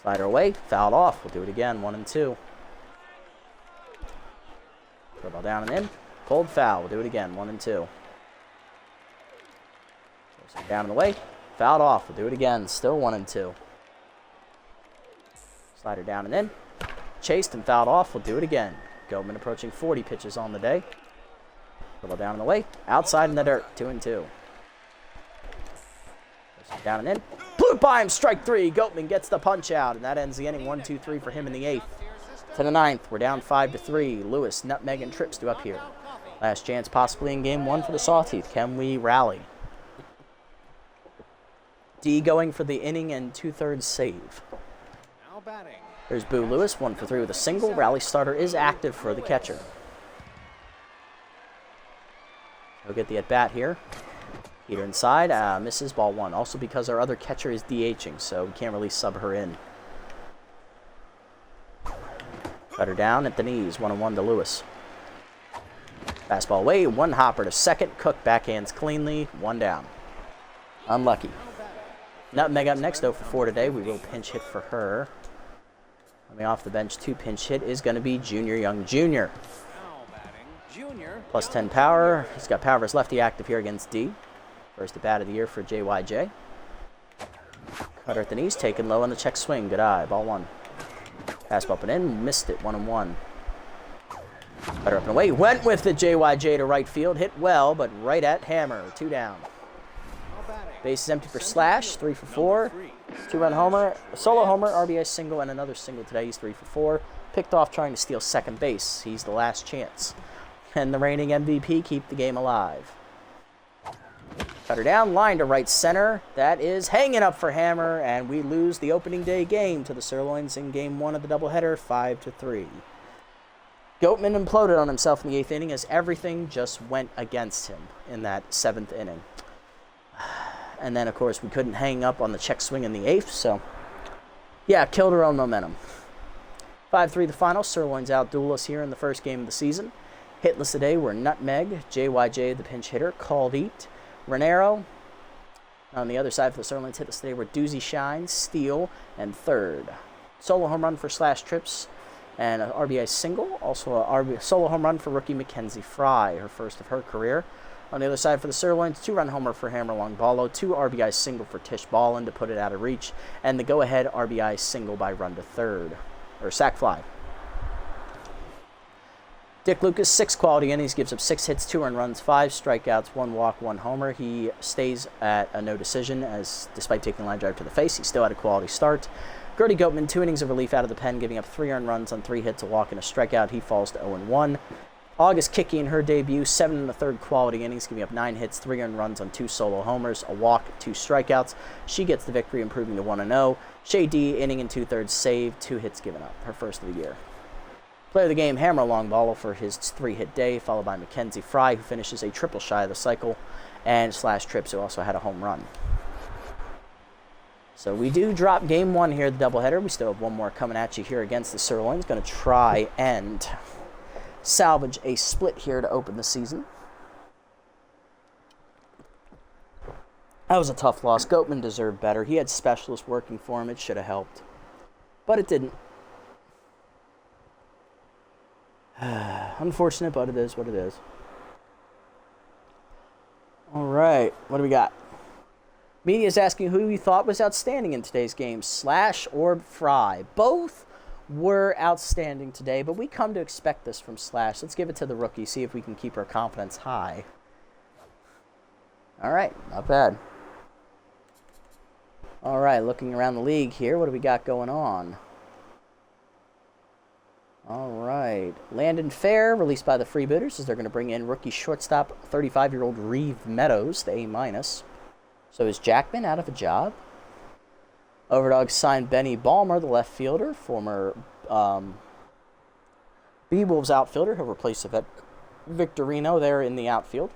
Slider away. Fouled off. We'll do it again. 1-2. Ball down and in. Pulled foul. We'll do it again. 1-2. Force him down in the way. Fouled off. We'll do it again. Still 1-2. Slider down and in. Chased and fouled off. We'll do it again. Goatman approaching 40 pitches on the day. Ball down in the way. Outside in the dirt. 2-2. Down and in. Blew by him. Strike 3. Goatman gets the punch out, and that ends the inning. 1-2-3 for him in the 8th. To the 9th. We're down 5-3. Lewis, Nutmeg, and Trips do up here. Last chance possibly in game 1 for the Sawteeth. Can we rally? D going for the inning and 2/3 save. There's Boo Lewis, 1 for 3 with a single. Rally starter is active for the catcher. He'll get the at-bat here. Heater inside, misses, ball 1. Also because our other catcher is DHing, so we can't really sub her in. Cutter down at the knees, 1-1 to Lewis. Fastball away, 1 hopper to second. Cook backhands cleanly, 1 down. Unlucky. Nutmeg up next, 0 for 4 today. We will pinch hit for her. Coming off the bench, 2 pinch hit is going to be Junior Young Jr. Plus 10 power. He's got power versus lefty active here against D. First at bat of the year for JYJ. Cutter at the knees, taken low on the check swing. Good eye, ball 1. Fastball up and in, missed it, 1-1. Cutter up and away, went with the JYJ to right field. Hit well, but right at Hammer, 2 down. Base is empty for Slash, 3 for 4. 2-run homer, a solo homer, RBI single, and another single today. He's 3 for 4. Picked off trying to steal second base. He's the last chance. And the reigning MVP keep the game alive. Cutter down, line to right center. That is hanging up for Hammer, and we lose the opening day game to the Sirloins in game 1 of the doubleheader, 5-3. Goatman imploded on himself in the 8th inning as everything just went against him in that 7th inning. And then, of course, we couldn't hang up on the check swing in the 8th, so yeah, killed her own momentum. 5-3 the final. Sirloins outduel us here in the first game of the season. Hitless today were Nutmeg, JYJ the pinch hitter, Called Eat, Renero. On the other side for the Sirloins, hitless today were Doozy Shine, Steele, and third. Solo home run for Slash Trips and an RBI single. Also a solo home run for rookie Mackenzie Fry, her first of her career. On the other side for the Sirloins, 2-run homer for Hammer Longballo, 2 RBI single for Tish Ballin to put it out of reach, and the go-ahead RBI single by run to third, or sac fly. Dick Lucas, 6 quality innings, gives up 6 hits, 2 earned runs, 5 strikeouts, 1 walk, 1 homer. He stays at a no decision, as despite taking a line drive to the face, he still had a quality start. Gertie Goatman, 2 innings of relief out of the pen, giving up 3 earned runs on 3 hits, a walk, and a strikeout. He falls to 0-1. August Kickey in her debut, 7 1/3 quality innings, giving up 9 hits, 3 earned runs on 2 solo homers, a walk, 2 strikeouts. She gets the victory, improving to 1-0. Shay D, inning and 2/3 save, 2 hits given up, her first of the year. Player of the game, Hammer Longballo for his 3-hit day, followed by Mackenzie Fry, who finishes a triple shy of the cycle. and Slash Trips, who also had a home run. So we do drop game 1 here, the doubleheader. We still have one more coming at you here against the Sirloins. Going to try and salvage a split here to open the season. That was a tough loss. Goatman deserved better. He had specialists working for him. It should have helped. But it didn't. Unfortunate, but it is what it is. All right, what do we got? Media is asking who you thought was outstanding in today's game, Slash or Fry. Both were outstanding today, but we come to expect this from Slash. Let's give it to the rookie, see if we can keep our confidence high. All right, not bad. All right, looking around the league here, what do we got going on? All right, Landon Fair, released by the Freebooters, as they're going to bring in rookie shortstop, 35-year-old Reeve Meadows, the A-. So is Jackman out of a job? Overdogs signed Benny Balmer, the left fielder, former B-Wolves outfielder. He'll replace Victorino there in the outfield.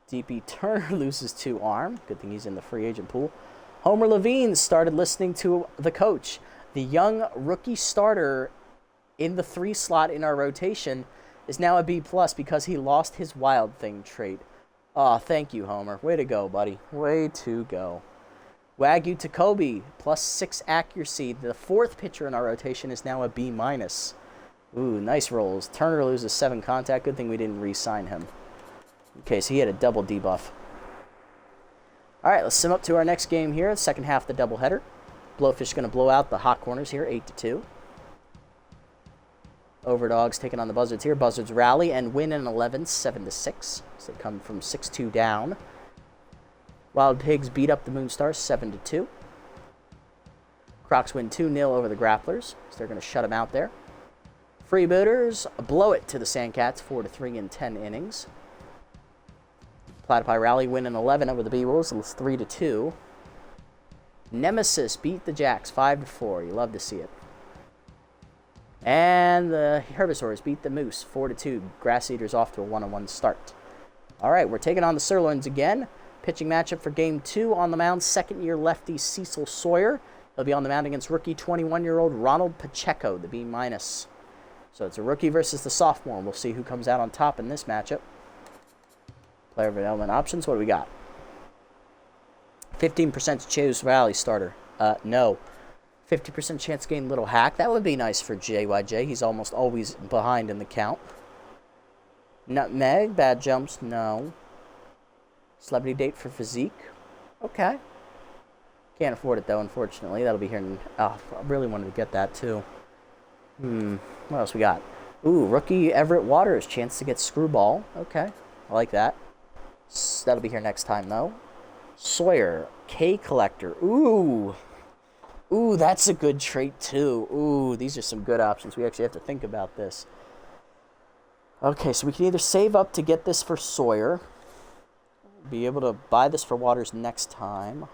DP Turner loses 2 arm. Good thing he's in the free agent pool. Homer Levine started listening to the coach. The young rookie starter in the 3 slot in our rotation is now a B+ because he lost his Wild Thing trait. Aw, thank you, Homer. Way to go, buddy. Way to go. Wagyu Takobi, +6 accuracy. The 4th pitcher in our rotation is now a B-. Ooh, nice rolls. Turner loses 7 contact. Good thing we didn't re-sign him. Okay, so he had a double debuff. All right, let's sim up to our next game here. The second half of the doubleheader. Blowfish going to blow out the hot corners here, 8-2. Overdogs taking on the Buzzards here. Buzzards rally and win in 11, 7-6. So they come from 6-2 down. Wild Pigs beat up the Moonstars, 7-2. Crocs win 2-0 over the Grapplers, so they're going to shut them out there. Freebooters blow it to the Sandcats, 4-3 in 10 innings. Platypi rally win in 11 over the B-Wolves, 3-2. Nemesis beat the Jacks, 5-4. You love to see it. And the Herbivores beat the Moose, 4-2. Grass Eaters off to a 1-1 start. All right, we're taking on the Sirloins again. Pitching matchup for Game 2 on the mound, second-year lefty Cecil Sawyer. He'll be on the mound against rookie 21-year-old Ronald Pacheco, the B-. So it's a rookie versus the sophomore. We'll see who comes out on top in this matchup. Player development options, what do we got? 15% to choose Valley starter. No. 50% chance to gain Little Hack. That would be nice for JYJ. He's almost always behind in the count. Nutmeg. Bad jumps. No. Celebrity date for Physique. Okay. Can't afford it, though, unfortunately. That'll be here in... Oh, I really wanted to get that, too. What else we got? Ooh, rookie Everett Waters. Chance to get Screwball. Okay. I like that. That'll be here next time, though. Sawyer. K Collector. Ooh. Ooh, that's a good trait, too. Ooh, these are some good options. We actually have to think about this. Okay, so we can either save up to get this for Sawyer. Be able to buy this for Waters next time.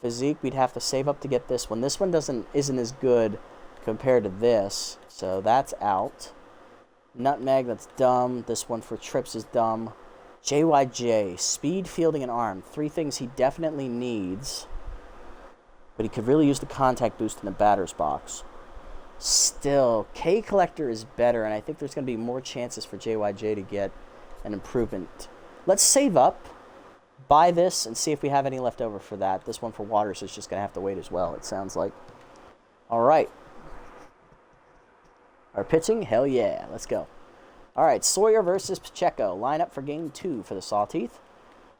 Physique, we'd have to save up to get this one. This one isn't as good compared to this, so that's out. Nutmeg, that's dumb. This one for Trips is dumb. JYJ, speed, fielding, and arm. 3 things he definitely needs. But he could really use the contact boost in the batter's box. Still, K Collector is better, and I think there's going to be more chances for JYJ to get an improvement. Let's save up, buy this, and see if we have any left over for that. This one for Waters is just going to have to wait as well, it sounds like. All right. Our pitching? Hell yeah. Let's go. All right, Sawyer versus Pacheco. Lineup for Game 2 for the Sawteeth.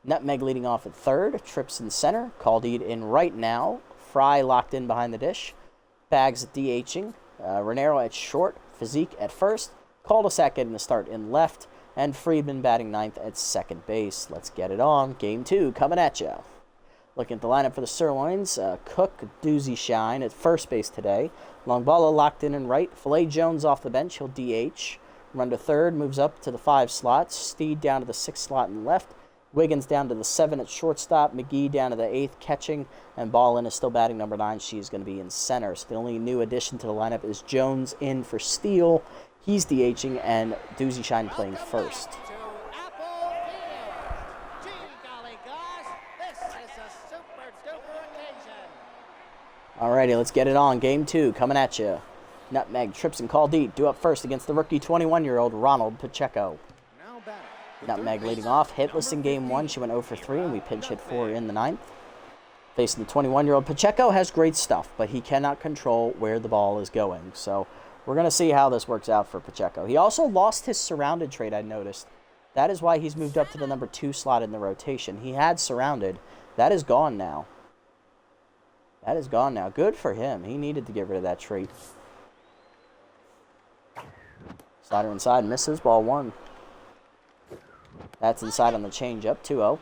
Nutmeg leading off at third. Trips in center. Caldeed in right now. Fry locked in behind the dish. Bags at DHing. Renero at short. Physique at first. Cul-de-sac getting the start in left. And Friedman batting ninth at second base. Let's get it on. Game 2 coming at you. Looking at the lineup for the Sirloins. Cook, Doozy Shine at first base today. Longbala locked in right. Filet Jones off the bench. He'll DH. Run to third. Moves up to the 5 slots. Steed down to the 6th slot in left. Wiggins down to the 7 at shortstop. McGee down to the 8th catching. And Ballin is still batting number 9. She's going to be in center. So the only new addition to the lineup is Jones in for Steele. He's DHing and Doozy Shine playing first. To Apple Field. Gee golly gosh, this is a super duper occasion. Alrighty, let's get it on. Game 2 coming at you. Nutmeg trips and call deep. Due up first against the rookie 21-year-old Ronald Pacheco. Now batting. Nutmeg leading off. Hitless in game 1. She went 0 for 3, and we pinch hit 4 in the 9th. Facing the 21-year-old Pacheco has great stuff, but he cannot control where the ball is going. So we're going to see how this works out for Pacheco. He also lost his surrounded trait, I noticed. That is why he's moved up to the number 2 slot in the rotation. He had surrounded. That is gone now. That is gone now. Good for him. He needed to get rid of that trait. Slider inside, misses, ball 1. That's inside on the changeup, 2-0.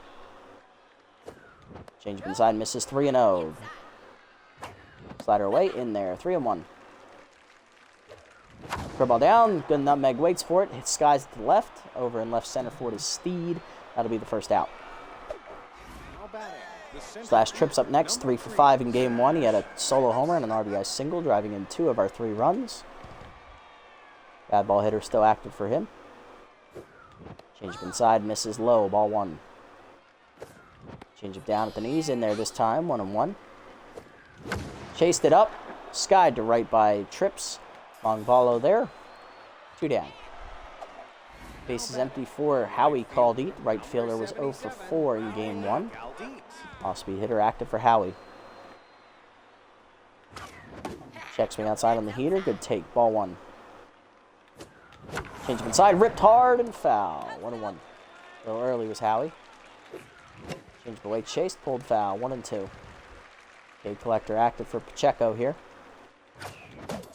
Changeup inside, misses, 3-0. Slider away, in there, 3-1. Curveball down, good. Nutmeg waits for it, hits skies to the left, over in left center for his Steed. That'll be the first out. Now batting. The center Slash trips up next, number 3 for 5 in game 1. He had a solo homer and an RBI single, driving in 2 of our 3 runs. Bad ball hitter still active for him. Changeup inside, misses low, ball 1. Changeup down at the knees, in there this time, 1-1. Chased it up, skied to right by Trips. Long follow there, 2 down. Base is empty for Howie Caldeet. Right fielder was 0 for 4 in game 1. Off-speed hitter active for Howie. Check swing outside on the heater, good take, ball 1. Changeup inside, ripped hard and foul, 1-1. A little early was Howie. Changeup away, chased, pulled foul, 1-2. Big collector active for Pacheco here.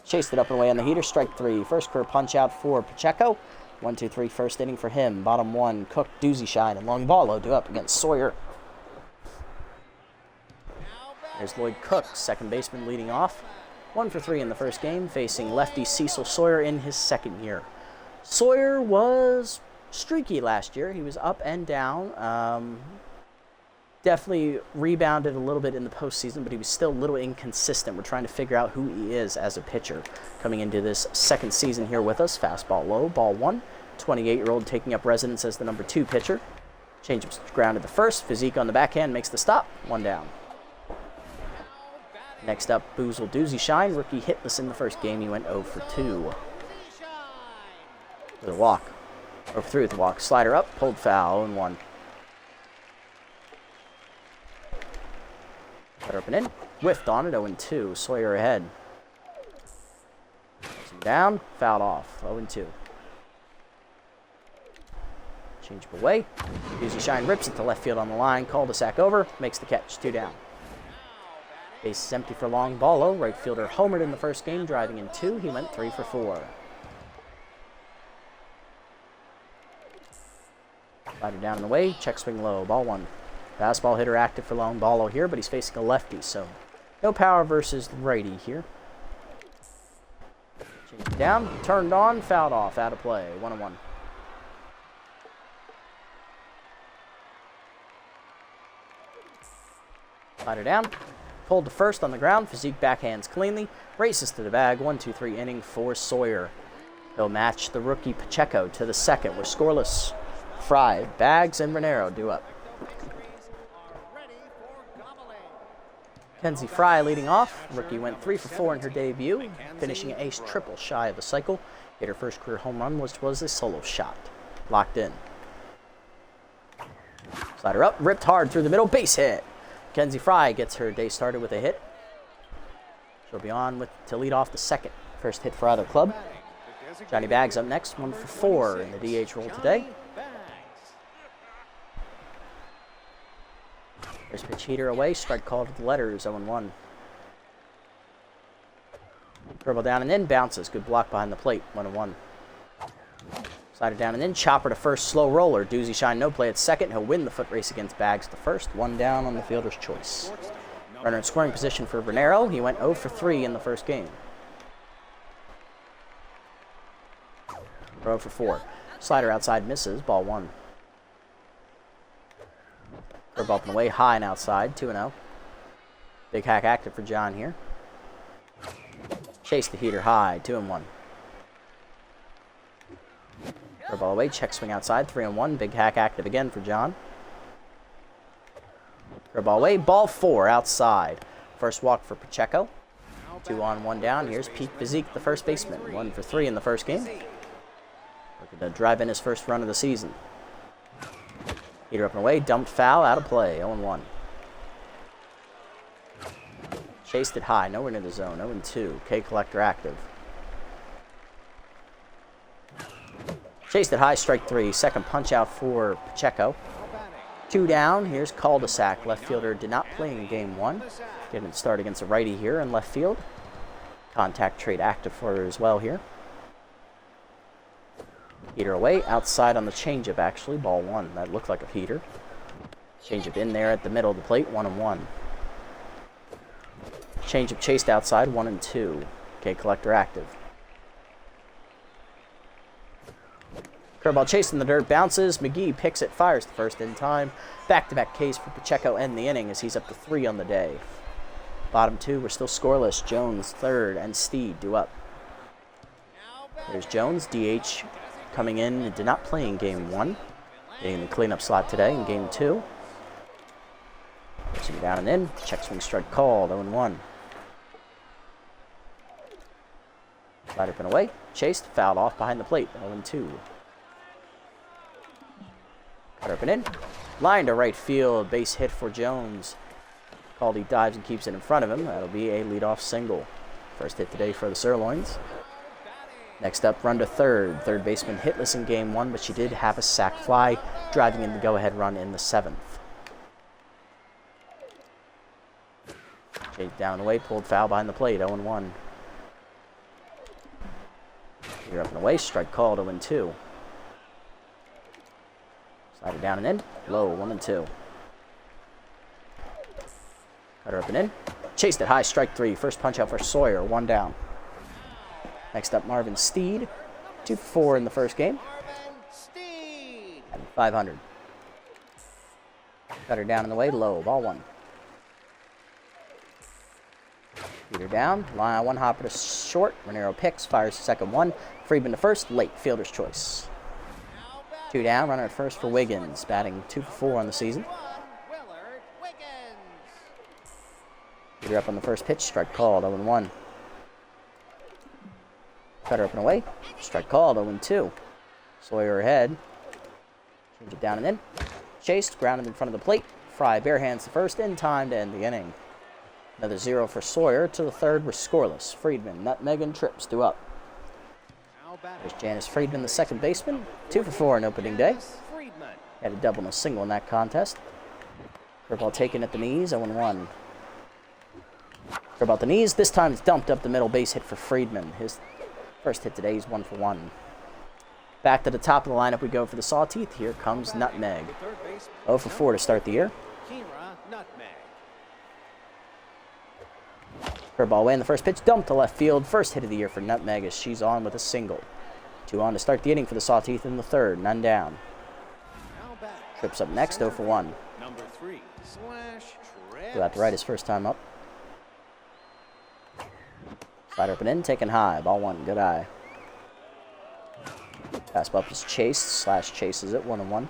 Chased it up and away on the heater, strike 3. First career punch out for Pacheco. 1-2-3 first inning for him. Bottom 1, Cook, Doozy Shine, and Long Ballo due up against Sawyer. There's Lloyd Cook, second baseman leading off. 1 for 3 in the first game, facing lefty Cecil Sawyer in his second year. Sawyer was streaky last year. He was up and down. Definitely rebounded a little bit in the postseason, but he was still a little inconsistent. We're trying to figure out who he is as a pitcher coming into this second season here with us. Fastball low, ball 1. 28-year-old taking up residence as the number 2 pitcher. Changeup grounded the first. Physique on the backhand makes the stop. 1 down. Next up, Boozle Doozy Shine. Rookie hitless in the first game. He went 0 for 2. With a walk. 0 for 3 with a walk. Slider up, pulled foul, and 1. Better up and in. Whiffed on it, 0-2. Sawyer ahead. Down, fouled off, 0-2. Changeup away. Doozy Shine rips it to left field on the line. Cul-de-sac over, makes the catch, 2 down. Base is empty for Long Ballo. Right fielder homered in the first game, driving in 2. He went 3 for 4. Slider down and away, check swing low, ball 1. Fastball hitter active for Long Ballo here, but he's facing a lefty, so no power versus righty here. Change it down, turned on, fouled off, out of play, 1-1. Slider down, pulled to first on the ground, Physique backhands cleanly, races to the bag, 1-2-3 inning for Sawyer. He'll match the rookie Pacheco to the second. We're scoreless. Fry, Bags, and Renero due up. Kenzie Fry leading off. Rookie went 3 for 4 in her debut, finishing an ace triple shy of the cycle. Hit her first career home run, which was a solo shot. Locked in. Slider up, ripped hard through the middle, base hit. Kenzie Fry gets her day started with a hit. She'll be on to lead off the second. First hit for either club. Johnny Bags up next, 1 for 4 in the DH role today. First pitch heater away, strike called to the letters, 0-1. Curveball down and in, bounces, good block behind the plate, 1-1. Slider down and in, chopper to first, slow roller. Doozy Shine no play at second, he'll win the foot race against Bags to first, 1 down on the fielder's choice. Runner in scoring position for Renero, he went 0 for 3 in the first game. 0 for 4. Slider outside misses, ball 1. Curve up and away, high and outside, 2-0. Big hack active for John here. Chase the heater high, 2-1. Curveball away, check swing outside, 3-1. Big hack active again for John. Curveball away, ball 4 outside. First walk for Pacheco. 2 on, 1 down. Here's Pete Bezique, the first baseman. 1 for 3 in the first game. Looking to drive in his first run of the season. Heater up and away, dumped foul, out of play, 0-1. Chased it high, nowhere near the zone, 0-2. K collector active. Chased it high, strike 3. Second punch out for Pacheco. 2 down. Here's cul-de-sac. Left fielder did not play in game 1. Getting it start against a righty here in left field. Contact trade active for her as well here. Heater away, outside on the changeup actually. Ball 1. That looked like a heater. Changeup in there at the middle of the plate. 1-1. Changeup chased outside. 1-2. K collector active. Curveball chasing the dirt, bounces. McGee picks it, fires the first in time. Back-to-back Ks for Pacheco end the inning as he's up to 3 on the day. Bottom 2, we're still scoreless. Jones, third, and Steed due up. There's Jones, DH coming in and did not play in game 1. Getting the cleanup slot today in game 2. Pushing down and in. Check swing strike called, 0-1. Slider pin away. Chased, fouled off behind the plate, 0-2. Cutter up and in. Line to right field. Base hit for Jones. Caldy dives and keeps it in front of him. That'll be a leadoff single. First hit today for the Sirloins. Next up, run to third. Third baseman hitless in game 1, but she did have a sac fly, driving in the go-ahead run in the 7th. Chased down and away, pulled foul behind the plate, 0-1. You're up and away, strike called, 0-2. Slider down and in, low, 1-2. Cutter up and in. Chased it high, strike 3. First punch out for Sawyer, 1 down. Next up, Marvin Steed, 2 for 4 in the first game. At 500. Cutter down and away, low, ball 1. Heater down, line 1 hopper to short. Renero picks, fires the second 1. Friedman to first, late, fielder's choice. 2 down, runner at first for Wiggins, batting 2 for 4 on the season. Heater up on the first pitch, strike called, 0-1. Cutter up and away, strike called, 0-2. Sawyer ahead. Change it down and in. Chased, grounded in front of the plate. Fry barehands the first in time to end the inning. Another 0 for Sawyer. To the third, we're scoreless. Friedman, nutmeg, and trips due up. There's Janice Friedman, the second baseman. 2 for 4 in opening day. Had a double and a single in that contest. Curveball taken at the knees, 0-1. Curveball at the knees. This time it's dumped up the middle, base hit for Friedman. His first hit today is 1 for 1. Back to the top of the lineup we go for the Sawteeth. Here comes Nutmeg. 0 for 4 to start the year. Curveball away in the first pitch, dumped to left field. First hit of the year for Nutmeg as she's on with a single. 2 on to start the inning for the Sawteeth in the third, none down. Trips up next, 0 for 1. Go out to right his first time up. Slider up and in, taken high, ball 1, good eye. Fastball up is chased, chases it, 1-1.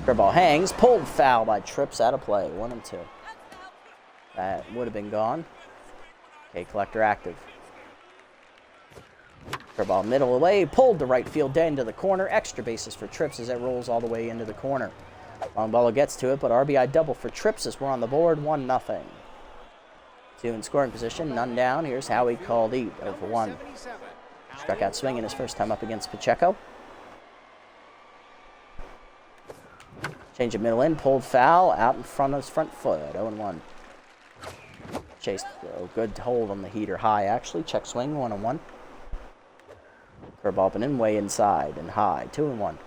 Curveball hangs, pulled foul by Trips, out of play, 1-2. That would have been gone. Okay, collector active. Curveball middle away, pulled to right field, dead into the corner. Extra bases for Trips as it rolls all the way into the corner. Longballo gets to it, but RBI double for Trips as we're on the board, 1-0. 2 in scoring position, none down. Here's Howie called 0 for 1. Struck out swinging his first time up against Pacheco. Change of middle in, pulled foul, out in front of his front foot, 0-1. Chased, good hold on the heater high, actually. Check swing, 1-1. Curveball up and in, way inside and high, 2-1.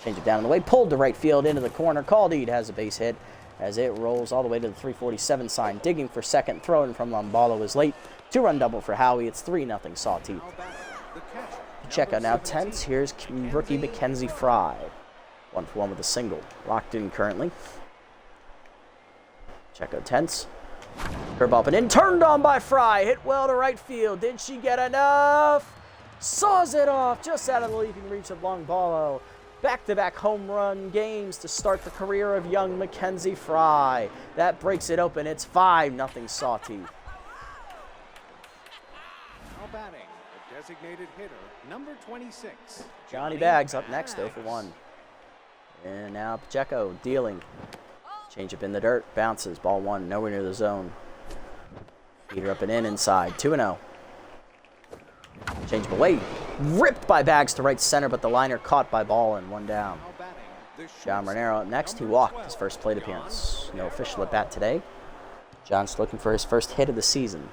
Change it down in the way, pulled to right field into the corner. Caldeed has a base hit as it rolls all the way to the 347 sign. Digging for second, throwing from Lomballo is late. 2-run double for Howie. It's 3-0 Sawteeth. Pacheco now tense. Here's rookie Mackenzie Fry. 1 for 1 with a single. Locked in currently. Pacheco tense. Curveball up and in, turned on by Fry, hit well to right field. Did she get enough? Saws it off just out of the leaping reach of Longballo. Back-to-back home run games to start the career of young Mackenzie Fry. That breaks it open. It's 5-0 Sawteeth. Now batting, the designated hitter, number 26. Johnny Baggs up next, 0 for 1. And now Pacheco dealing. Change up in the dirt, bounces, ball 1, nowhere near the zone. Heater up and in inside, 2-0. Change up away, ripped by Baggs to right center, but the liner caught by Ballin, 1 down. Now batting, the John shortstop, Renero up next, he number walked 12. his first plate appearance. No official at bat today. John's looking for his first hit of the season.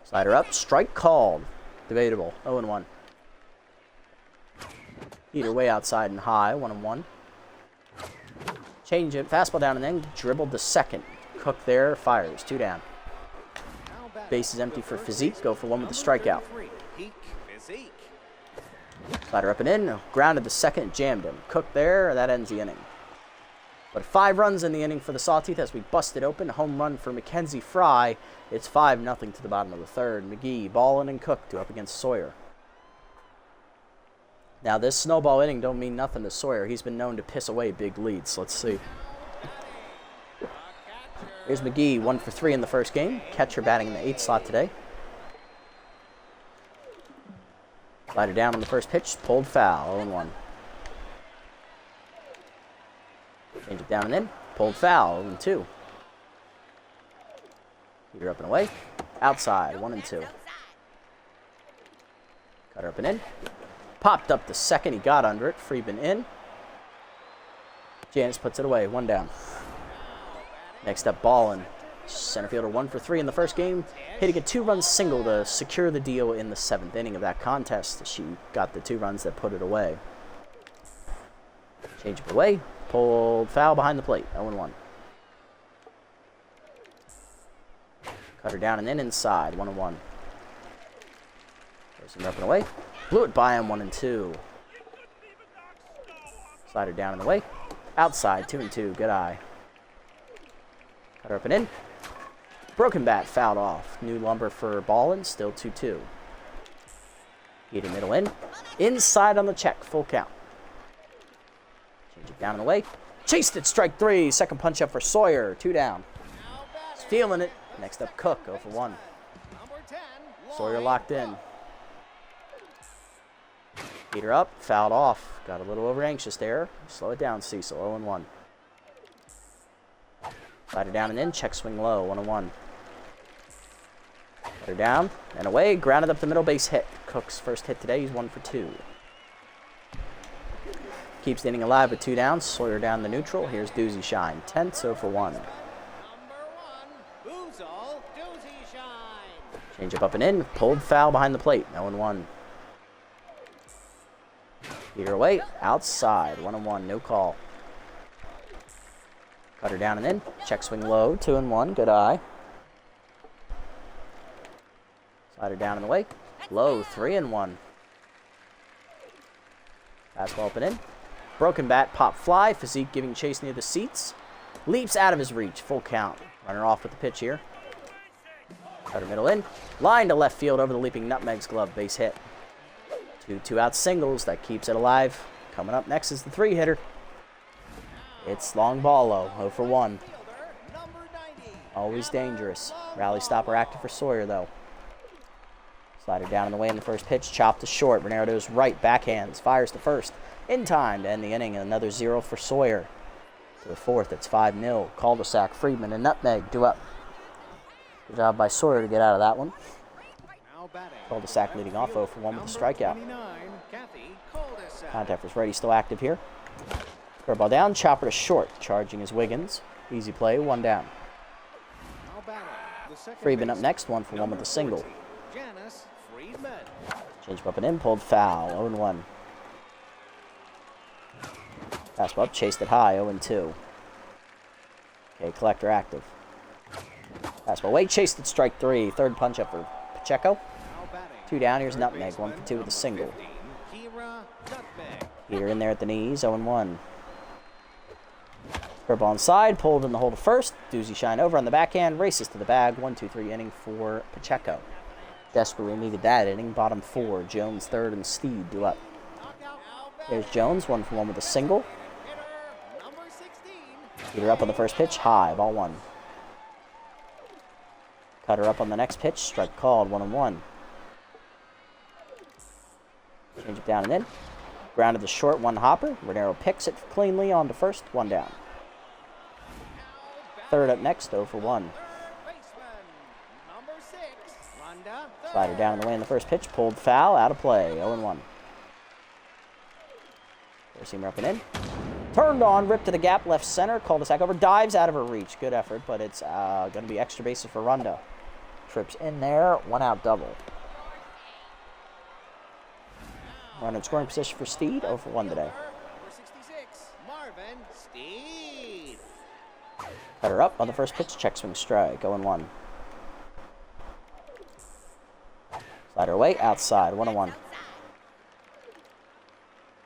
Slider up, strike called. Debatable, 0-1. Heater way outside and high, 1-1. Change it, fastball down and then dribbled to second. Cook there, fires, 2 down. Now batting, Base is empty the for third Physique, baseman, go for 1 with the number strikeout. 33, Peak Physique. Slider up and in, grounded the second, jammed him. Cook there, that ends the inning. But 5 runs in the inning for the Sawteeth as we busted open. Home run for Mackenzie Fry. It's 5-0 to the bottom of the third. McGee, Ballin, and Cook to up against Sawyer. Now this snowball inning don't mean nothing to Sawyer. He's been known to piss away big leads. Let's see. Here's McGee, 1 for 3 in the first game. Catcher batting in the 8th slot today. Slider down on the first pitch, pulled foul, 0-1. Change it down and in, pulled foul, 0-2. Heater up and away, outside, 1-2. Cutter up and in, popped up to second, he got under it, Friedman in. Janice puts it away, 1 down. Next up, Ballin. Center fielder 1 for 3 in the first game, hitting a 2-run single to secure the deal in the 7th inning of that contest. She got the 2 runs that put it away. Change it away, pulled foul behind the plate, 0-1. Cutter down and in inside, 1-1. Goes him up and away, blew it by him, 1-2. Slider down and away, outside, 2-2, good eye. Cutter up and in. Broken bat, fouled off. New lumber for Ballin, still 2-2. Heater middle in. Inside on the check, full count. Change it down and away. Chased it, strike 3. Second punch up for Sawyer, 2 down. He's feeling it. Next up, Cook, 0 for 1. Number 10, Sawyer locked in. Heater up, fouled off. Got a little over anxious there. Slow it down, Cecil, 0-1. Slider down and in, check swing low, 1-1. Cutter down and away, grounded up the middle, base hit. Cook's first hit today, he's 1 for 2. Keeps the inning alive with 2 down. Sawyer down the neutral. Here's Doozy Shine, 10th, 0 for 1. number 1, Boozle Doozy Shine. Change up and in, pulled foul behind the plate, 0-1. Heater away, outside, 1-1, no call. Cutter down and in, check swing low, 2-1, good eye. Slider down and away, low, 3-1. Fastball up and in, broken bat, pop fly, Physique giving chase near the seats. Leaps out of his reach, full count. Runner off with the pitch here. Cutter middle in, line to left field over the leaping Nutmeg's glove, base hit. 2 out singles, that keeps it alive. Coming up next is the 3-hitter. It's Longballo, 0 for 1. Number 90. Always dangerous. Rally stopper active for Sawyer, though. Slider down in the way in the first pitch, chopped to short. Bernardo goes right, backhands, fires to first. In time to end the inning, and another 0 for Sawyer. To the 4th, it's 5-0. Cul-de-sac, Friedman, and Nutmeg do up. Good job by Sawyer to get out of that one. Now batting, Cul-de-sac leading off 0 for 1 with a strikeout. 29, Kathy Cul-de-sac. Contact was ready, still active here. Curveball down, chopper to short. Charging is Wiggins. Easy play, 1 down. Now batting, the second Friedman up baseman, next, 1 for 1 with a single. 40, Janice Friedman. Change up and in, pulled foul, 0-1. Fastball up, chased it high, 0-2. Okay, collector active. Fastball away, chased it, strike 3. Third punch up for Pacheco. Now batting, 2 down, here's third Nutmeg, 1 baseman, for 2 with a number single. 15, Kira Nutmeg. Heater in there at the knees, 0-1. Curveball inside, pulled in the hole to first. Doozy Shine over on the backhand, races to the bag. 1-2-3 inning for Pacheco. Desperately needed that inning. Bottom 4, Jones third and Steed due up. There's Jones, 1 for 1 with a single. Heater up on the first pitch, high, ball 1. Cutter up on the next pitch, strike called, 1-1. Change it down and in. Grounded to short, 1 hopper. Renero picks it cleanly on to first, 1 down. Third up next, 0 for 1. Slider down in the way in the first pitch, pulled foul, out of play, 0-1. Four-seamer up and in. Turned on, ripped to the gap, left center, cul-de-sac over, dives out of her reach. Good effort, but it's going to be extra bases for Runda. Trips in there, 1 out double. Runner in scoring position for Steed, 0 for 1 today. Cutter up on the first pitch, check swing strike, 0-1. Slider away, outside, 1-1.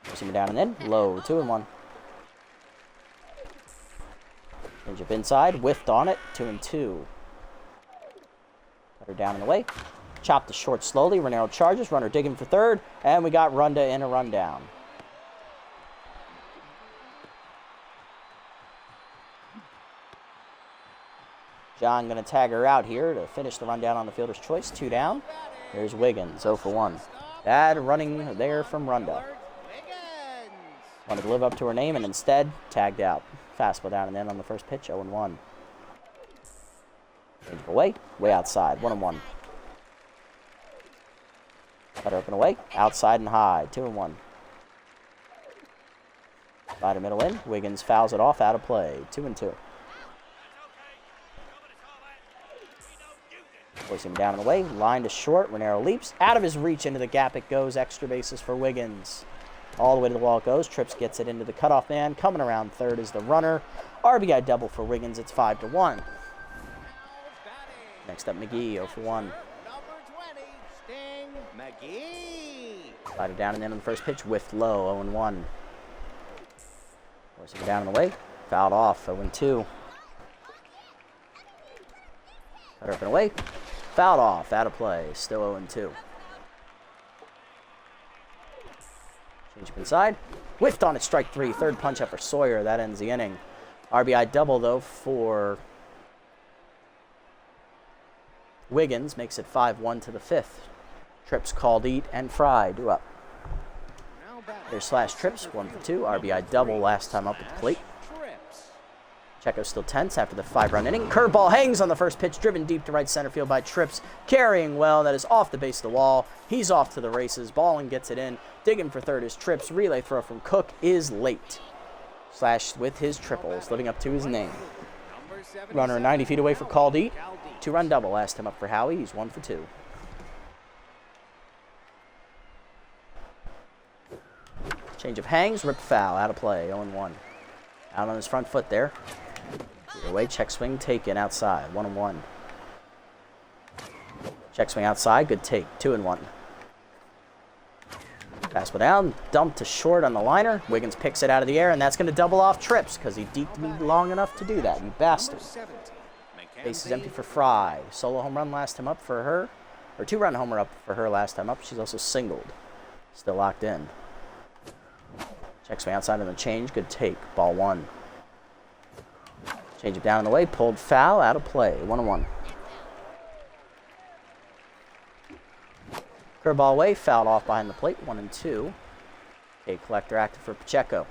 Four-seamer down and in, low, 2-1. Change up inside, whiffed on it, 2-2. Cutter down and away. Chopped to short slowly. Renero charges. Runner digging for third. And we got Runda in a rundown. John going to tag her out here to finish the rundown on the fielder's choice. 2 down. There's Wiggins, 0 for 1. Bad running there from Runda. Wanted to live up to her name and instead tagged out. Fastball down and in on the first pitch, 0-1. Change away, way outside, 1-1. Cutter up and away, outside and high, 2-1. Slider middle in, Wiggins fouls it off, out of play, 2-2. Force him down and away, line to short, Renero leaps, out of his reach into the gap it goes, extra bases for Wiggins. All the way to the wall it goes, Trips gets it into the cutoff man, coming around third is the runner. RBI double for Wiggins, it's 5-1. Next up, McGee, 0 for 1. Slider down and in on the first pitch, whiffed low, 0-1. Forcing it down and away, fouled off, 0-2. Cutter up and away, fouled off, out of play, still 0-2. Change up inside, whiffed on it, strike 3, third punch up for Sawyer, that ends the inning. RBI double, though, for Wiggins, makes it 5-1 to the 5th. Trips called eat and Fry due up. There's Slash Trips, 1 for 2. RBI double last time up at the plate. Checo's still tense after the 5-run inning. Curveball hangs on the first pitch, driven deep to right center field by Trips. Carrying well, that is off the base of the wall. He's off to the races. Ballin gets it in. Digging for third is Trips. Relay throw from Cook is late. Slash with his triples, living up to his name. Runner 90 feet away for called eat. 2-run double last time up for Howie. He's 1 for 2. Change of hangs, ripped foul, out of play, 0-1. Out on his front foot there. Either way, check swing, taken outside, 1-1. Check swing outside, good take, 2-1. Fastball down, dumped to short on the liner. Wiggins picks it out of the air, and that's going to double off Trips because he deked me long enough to do that, you bastard. Base is empty for Fry. Solo home run last time up for her. Or 2-run homer up for her last time up. She's also singled. Still locked in. Check swing outside on the change. Good take. Ball 1. Change it down in the way. Pulled foul. Out of play. 1-1. Curveball away. Fouled off behind the plate. 1-2. Okay, collector active for Pacheco.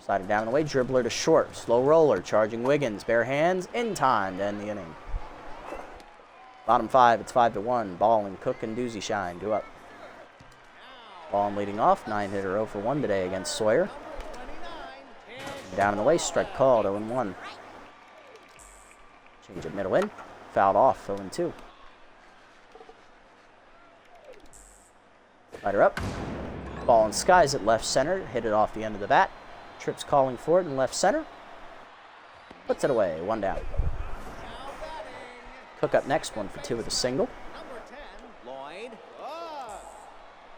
Slider down in the way. Dribbler to short. Slow roller. Charging Wiggins. Bare hands. In time to end the inning. Bottom 5. It's 5-1. Ball and Cook and Doozy Shine due up. Ball leading off. 9-hitter 0 for 1 today against Sawyer. Down in the way. Strike called. 0-1. Change it middle in. Fouled off. 0-2. Slider up. Ball in skies at left center. Hit it off the end of the bat. Trips calling for it in left center. Puts it away. 1 down. Cook up next. 1 for 2 with a single.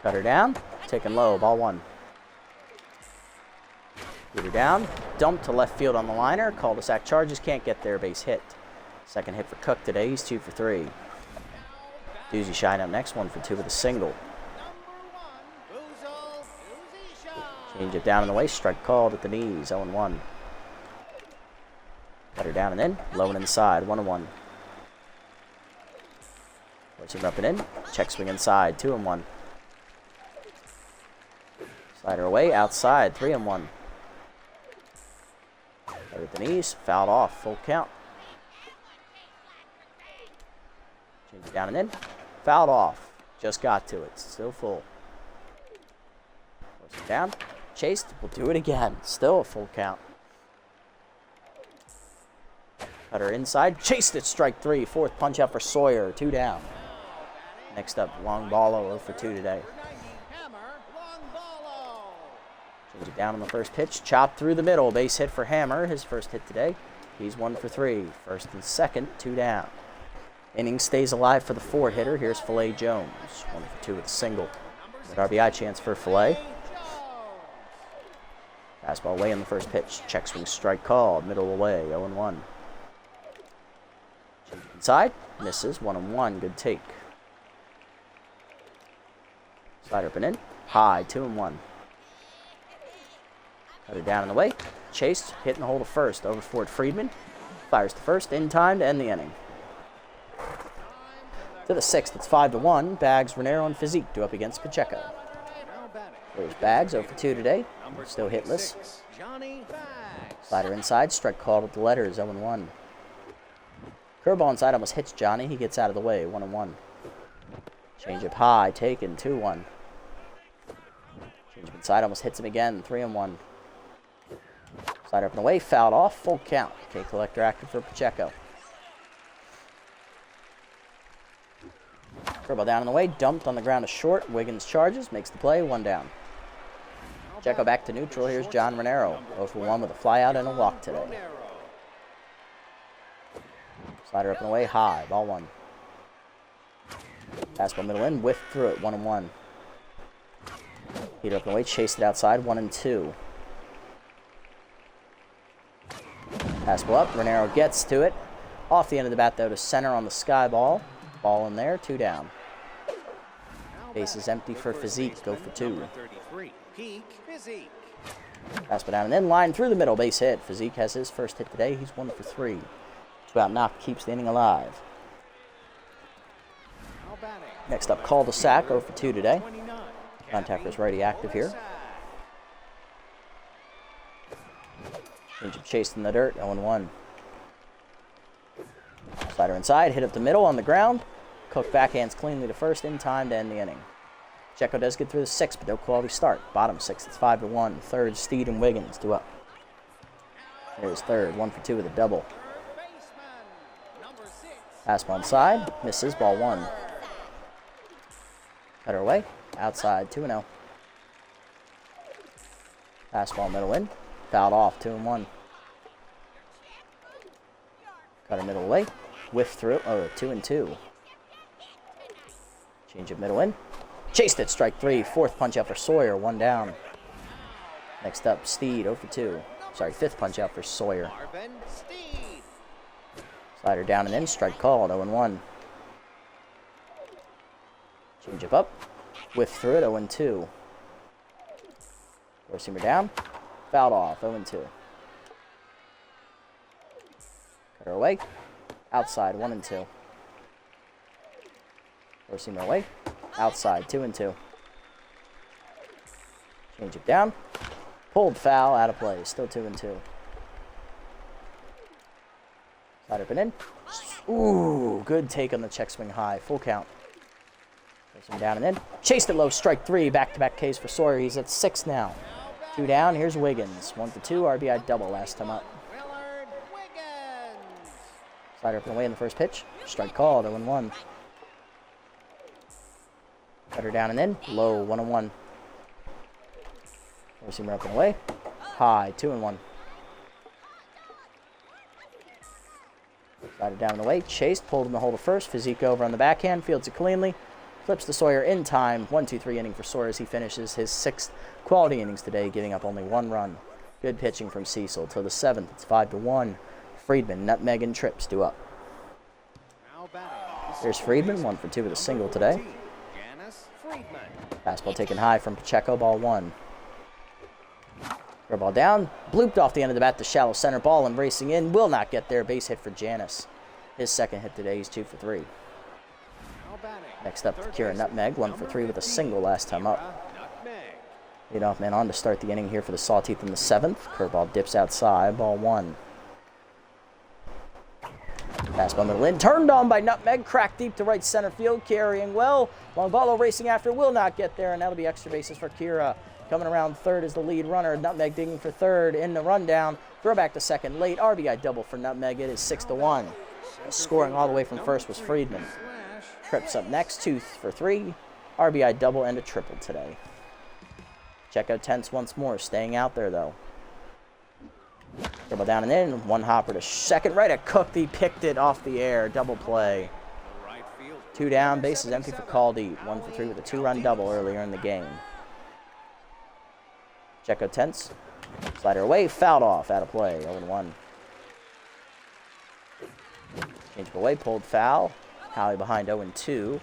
Cutter down. Taken low. Ball 1. Leader down, dumped to left field on the liner. Cul-de-sac charges, can't get there, base hit. Second hit for Cook today, he's 2 for 3. Doozy Shine up next, 1 for 2 with a single. Change it down in the way, strike called at the knees, 0-1. Better down and in, low and inside, 1-1. Switching up and in, check swing inside, 2-1. Slider away, outside, 3-1. Better at the knees, fouled off, full count. Change it down and in, fouled off, just got to it, still full. Force it down, chased, we'll do it again, still a full count. Cutter inside, chased it, strike 3, fourth punch out for Sawyer, 2 down. Next up, Longballo, 0 for 2 today. Change it down on the first pitch, chopped through the middle, base hit for Hammer, his first hit today. He's 1 for 3, first and second, 2 down. Inning stays alive for the 4 hitter, here's Filet Jones, 1 for 2 with a single. An RBI chance for Filet. Fastball away on the first pitch, check swing strike called, middle away, 0-1. Change it inside, misses, 1-1, good take. Slider up and in, high, 2-1. Cutter down in the way, chased, hit in the hole to first, over Ford Friedman. Fires to first, in time to end the inning. To the 6th, it's 5-1. Bags, Renero, and Physique do up against Pacheco. There's Bags, 0 for 2 today, still hitless. Slider inside, strike called with the letters, 0-1. Curveball inside almost hits Johnny, he gets out of the way, 1-1. Change up high, taken, 2-1. Change up inside, almost hits him again, 3-1. Slider up and away, fouled off, full count. K collector active for Pacheco. Curveball down in the way, dumped on the ground to short. Wiggins charges, makes the play, 1 down. Pacheco back to neutral, here's John Renero, 0 for 1 with a flyout and a walk today. Slider up and away, high, ball 1. Fastball middle in, whiff through it, 1-1. Heat up and away, chased it outside, 1-2. Fastball up, Renero gets to it. Off the end of the bat, though, to center on the sky ball. Ball in there, 2 down. Base is empty for Physique, go for 2. Fastball down and in, line through the middle, base hit. Physique has his first hit today, he's 1 for 3. 2 out knock keeps the inning alive. Next up, Cul-de-sac, 0 for 2 today. Contactor's righty active here. Change of chased in the dirt, 0-1. Slider inside, hit up the middle on the ground. Cook backhands cleanly to first, in time to end the inning. Pacheco does get through the 6th, but no quality start. Bottom 6, it's 5-1. Third, Steed and Wiggins, 2 up. There's third, 1 for 2 with a double. Fastball inside, misses, ball 1. Cutter away, outside, 2-0. Fastball middle in, fouled off, 2-1. Cutter middle away, whiff through, 2-2. Change it middle in, chased it, strike 3, fourth punch out for Sawyer, 1 down. Next up, Steed, 0 for 2. Sorry, fifth punch out for Sawyer. Slider down and in, strike called, 0-1. Change up up, whiff through it, 0-2. Four-seamer down, fouled off, 0-2. Cutter away, outside, 1-2. Four-seamer away, outside, 2-2. Change it down, pulled foul, out of play, still 2-2. Slider up and in. Ooh, good take on the check swing high, full count. Him down and in. Chased it low, strike 3, back-to-back Ks for Sawyer. He's at 6 now. 2 down, here's Wiggins. 1 for 2, RBI double last time up. Slider up and away in the first pitch. Strike called, 0-1. Cutter down and in, low, 1-1. Four-seamer up and away. High, 2-1. Slider down and away, chased, pulled in the hole to first. Physique over on the backhand, fields it cleanly. Flips to Sawyer in time. 1-2-3 inning for Sawyer as he finishes his 6th quality innings today, giving up only 1 run. Good pitching from Cecil. To the 7th, it's 5-1. Friedman, nutmeg, and trips due up. Now batting. Here's Friedman, 1 for 2 with a single today. Fastball taken high from Pacheco, ball 1. Throw ball down, blooped off the end of the bat to shallow center, ball and racing in, will not get there. Base hit for Janis. His second hit today, he's 2 for 3. Next up, Kira Nutmeg, 1 for 3 with a single last time up. Leadoff man on to start the inning here for the Sawteeth in the 7th. Curveball dips outside, ball 1. Fastball middle in, turned on by Nutmeg, cracked deep to right center field, carrying well. Longballo racing after, will not get there, and that'll be extra bases for Kira. Coming around third is the lead runner. Nutmeg digging for third in the rundown. Throw back to second late. RBI double for Nutmeg. It is 6-1. Scoring all the way from first was Friedman. Trips up next, 2 for 3. RBI double and a triple today. Check out Tense once more. Staying out there, though. Dribble down and in. 1 hopper to second. Right at Cook. He picked it off the air. Double play. 2 down. Bases empty for Caldy. 1 for 3 with a 2-run double earlier in the game. Check out Tense. Slider away. Fouled off. Out of play. 0-1. Change away. Pulled foul. Howie behind 0-2.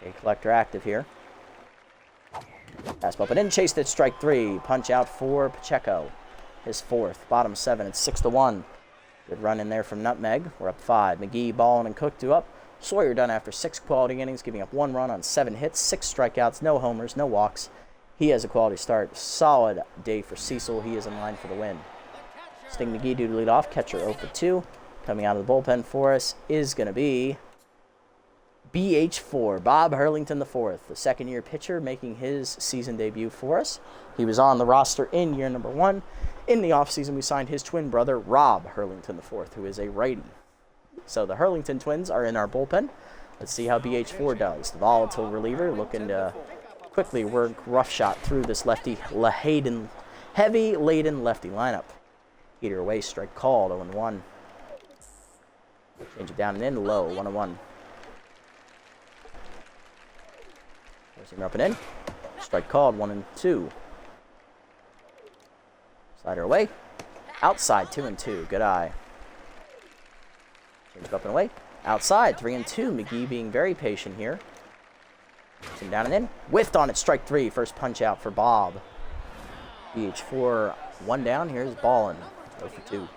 A collector active here. Fastball, but in, chased it, strike 3. Punch out for Pacheco. His 4th. Bottom 7. It's 6-1. Good run in there from Nutmeg. We're up 5. McGee, Ballin, and Cook 2 up. Sawyer done after 6 quality innings, giving up 1 run on 7 hits, 6 strikeouts, no homers, no walks. He has a quality start. Solid day for Cecil. He is in line for the win. Sting McGee due to lead off. Catcher 0 for 2. Coming out of the bullpen for us is going to be BH4, Bob Hurlington IV, the second-year pitcher making his season debut for us. He was on the roster in year number 1. In the offseason, we signed his twin brother, Rob Hurlington IV, who is a righty. So the Hurlington twins are in our bullpen. Let's see how BH4 does. The volatile reliever looking to quickly work roughshot through this heavy-laden lefty lineup. Heater away, strike called, 0-1. Change it down and in, low, 1-1. Seamer up and in. Strike called, 1-2. Slider away. Outside, 2-2. Good eye. Change up and away. Outside, 3-2. McGee being very patient here. Him down and in. Whiffed on it, strike 3. First punch out for Bob. BH4, 1 down. Here's Ballin. 0 for 2.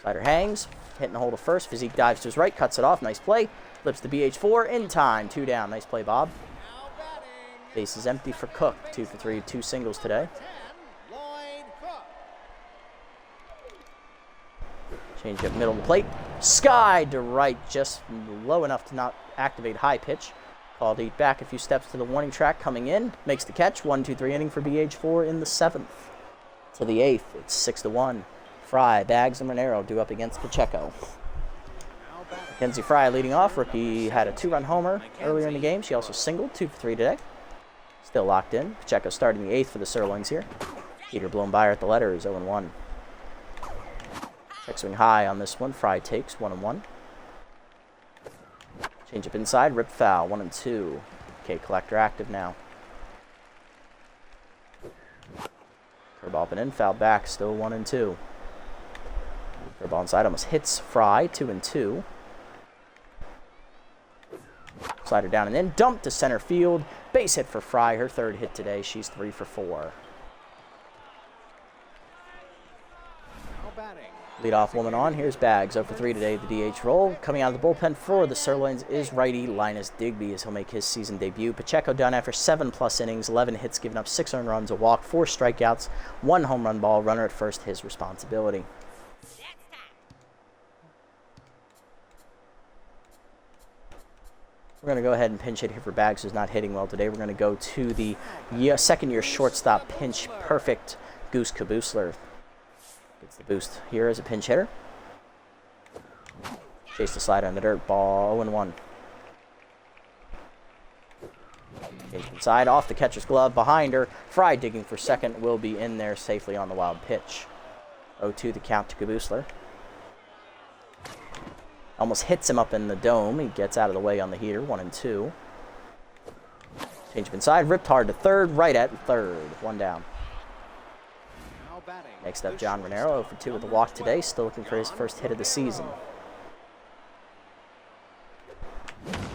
Slider hangs. Hitting the hole to first. Physique dives to his right. Cuts it off. Nice play. Flips to BH4 in time. 2 down. Nice play, Bob. Base is empty for Cook. 2 for 3. 2 singles today. Change up middle of the plate. Sky to right. Just low enough to not activate high pitch. Called eat back a few steps to the warning track. Coming in. Makes the catch. 1-2-3 inning for BH4 in the 7th. To the 8th. It's 6-1. Fry, Bags, and Monero due up against Pacheco. Mackenzie Fry leading off. Rookie had a 2-run homer earlier in the game. She also singled, 2 for 3 today. Still locked in. Pacheco starting the 8th for the Sirloins here. Heater blown by her at the letters, 0-1. Check swing high on this one. Fry takes, 1-1. Change up inside, rip foul, 1-2. Okay, collector active now. Curveball up and in, foul back, still 1-2. Curveball inside, almost hits Fry, 2-2. Slider down and in, dump to center field. Base hit for Fry, her 3rd hit today. She's 3 for 4. Leadoff woman on. Here's Bags, 0 for 3 today, the DH role. Coming out of the bullpen for the Sirloins is righty Linus Digby as he'll make his season debut. Pacheco done after 7+ innings, 11 hits, giving up 6 earned runs, a walk, 4 strikeouts, 1 home run ball. Runner at first, his responsibility. We're going to go ahead and pinch hit here for Bags, who's not hitting well today. We're going to go to the second-year shortstop pinch perfect, Goose Kabusler. Gets the boost here as a pinch hitter. Chase the slider on the dirt, ball 0-1. Change inside, off the catcher's glove, behind her. Fry digging for second, will be in there safely on the wild pitch. 0-2 the count to Kabusler. Almost hits him up in the dome. He gets out of the way on the heater, 1-2. Change up inside, ripped hard to third, right at third. One down. Now batting. Next up, John Renero, 0 for 2 with a walk today. Still looking for his first hit of the season.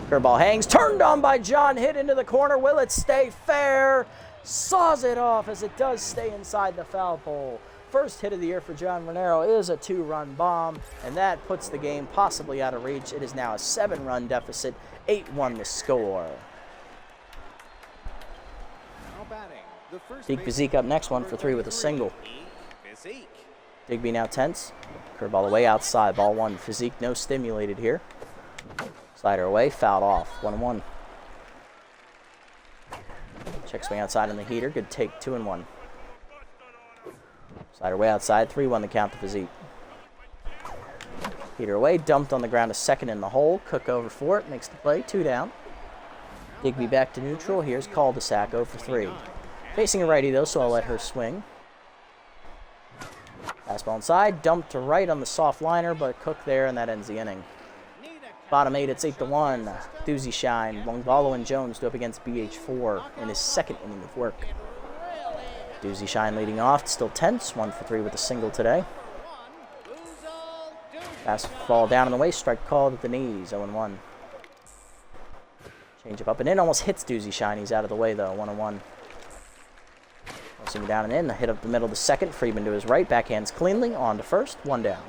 Curveball hangs, turned on by John, hit into the corner. Will it stay fair? Saws it off as it does stay inside the foul pole. First hit of the year for John Renero is a 2-run bomb, and that puts the game possibly out of reach. It is now a 7-run deficit, 8-1 the score. Now batting. The first Deke Physique up next, 1 for 3 with a single. Physique. Digby now tense. Curveball away outside, ball 1. Physique no stimulated here. Slider away, fouled off, 1-1. Check swing outside on the heater, good take, 2-1. Slider way outside, 3-1 the count to Physique. Heater away, dumped on the ground, a second in the hole. Cook over for it, makes the play, 2 down. Digby back to neutral, here's cul-de-sac, 0 for 3. Facing a righty though, so I'll let her swing. Fastball inside, dumped to right on the soft liner, but Cook there, and that ends the inning. Bottom 8, it's 8-1. Doozy shine. Longballo and Jones go up against BH4 in his second inning of work. Doozy shine leading off, still tense, 1 for 3 with a single today. Fastball down on the way, strike called at the knees, 0-1. Change up and in, almost hits Doozy shine. He's out of the way though, 1-1. Crossing down and in, hit up the middle to second. Friedman to his right, backhands cleanly, on to first, 1 down.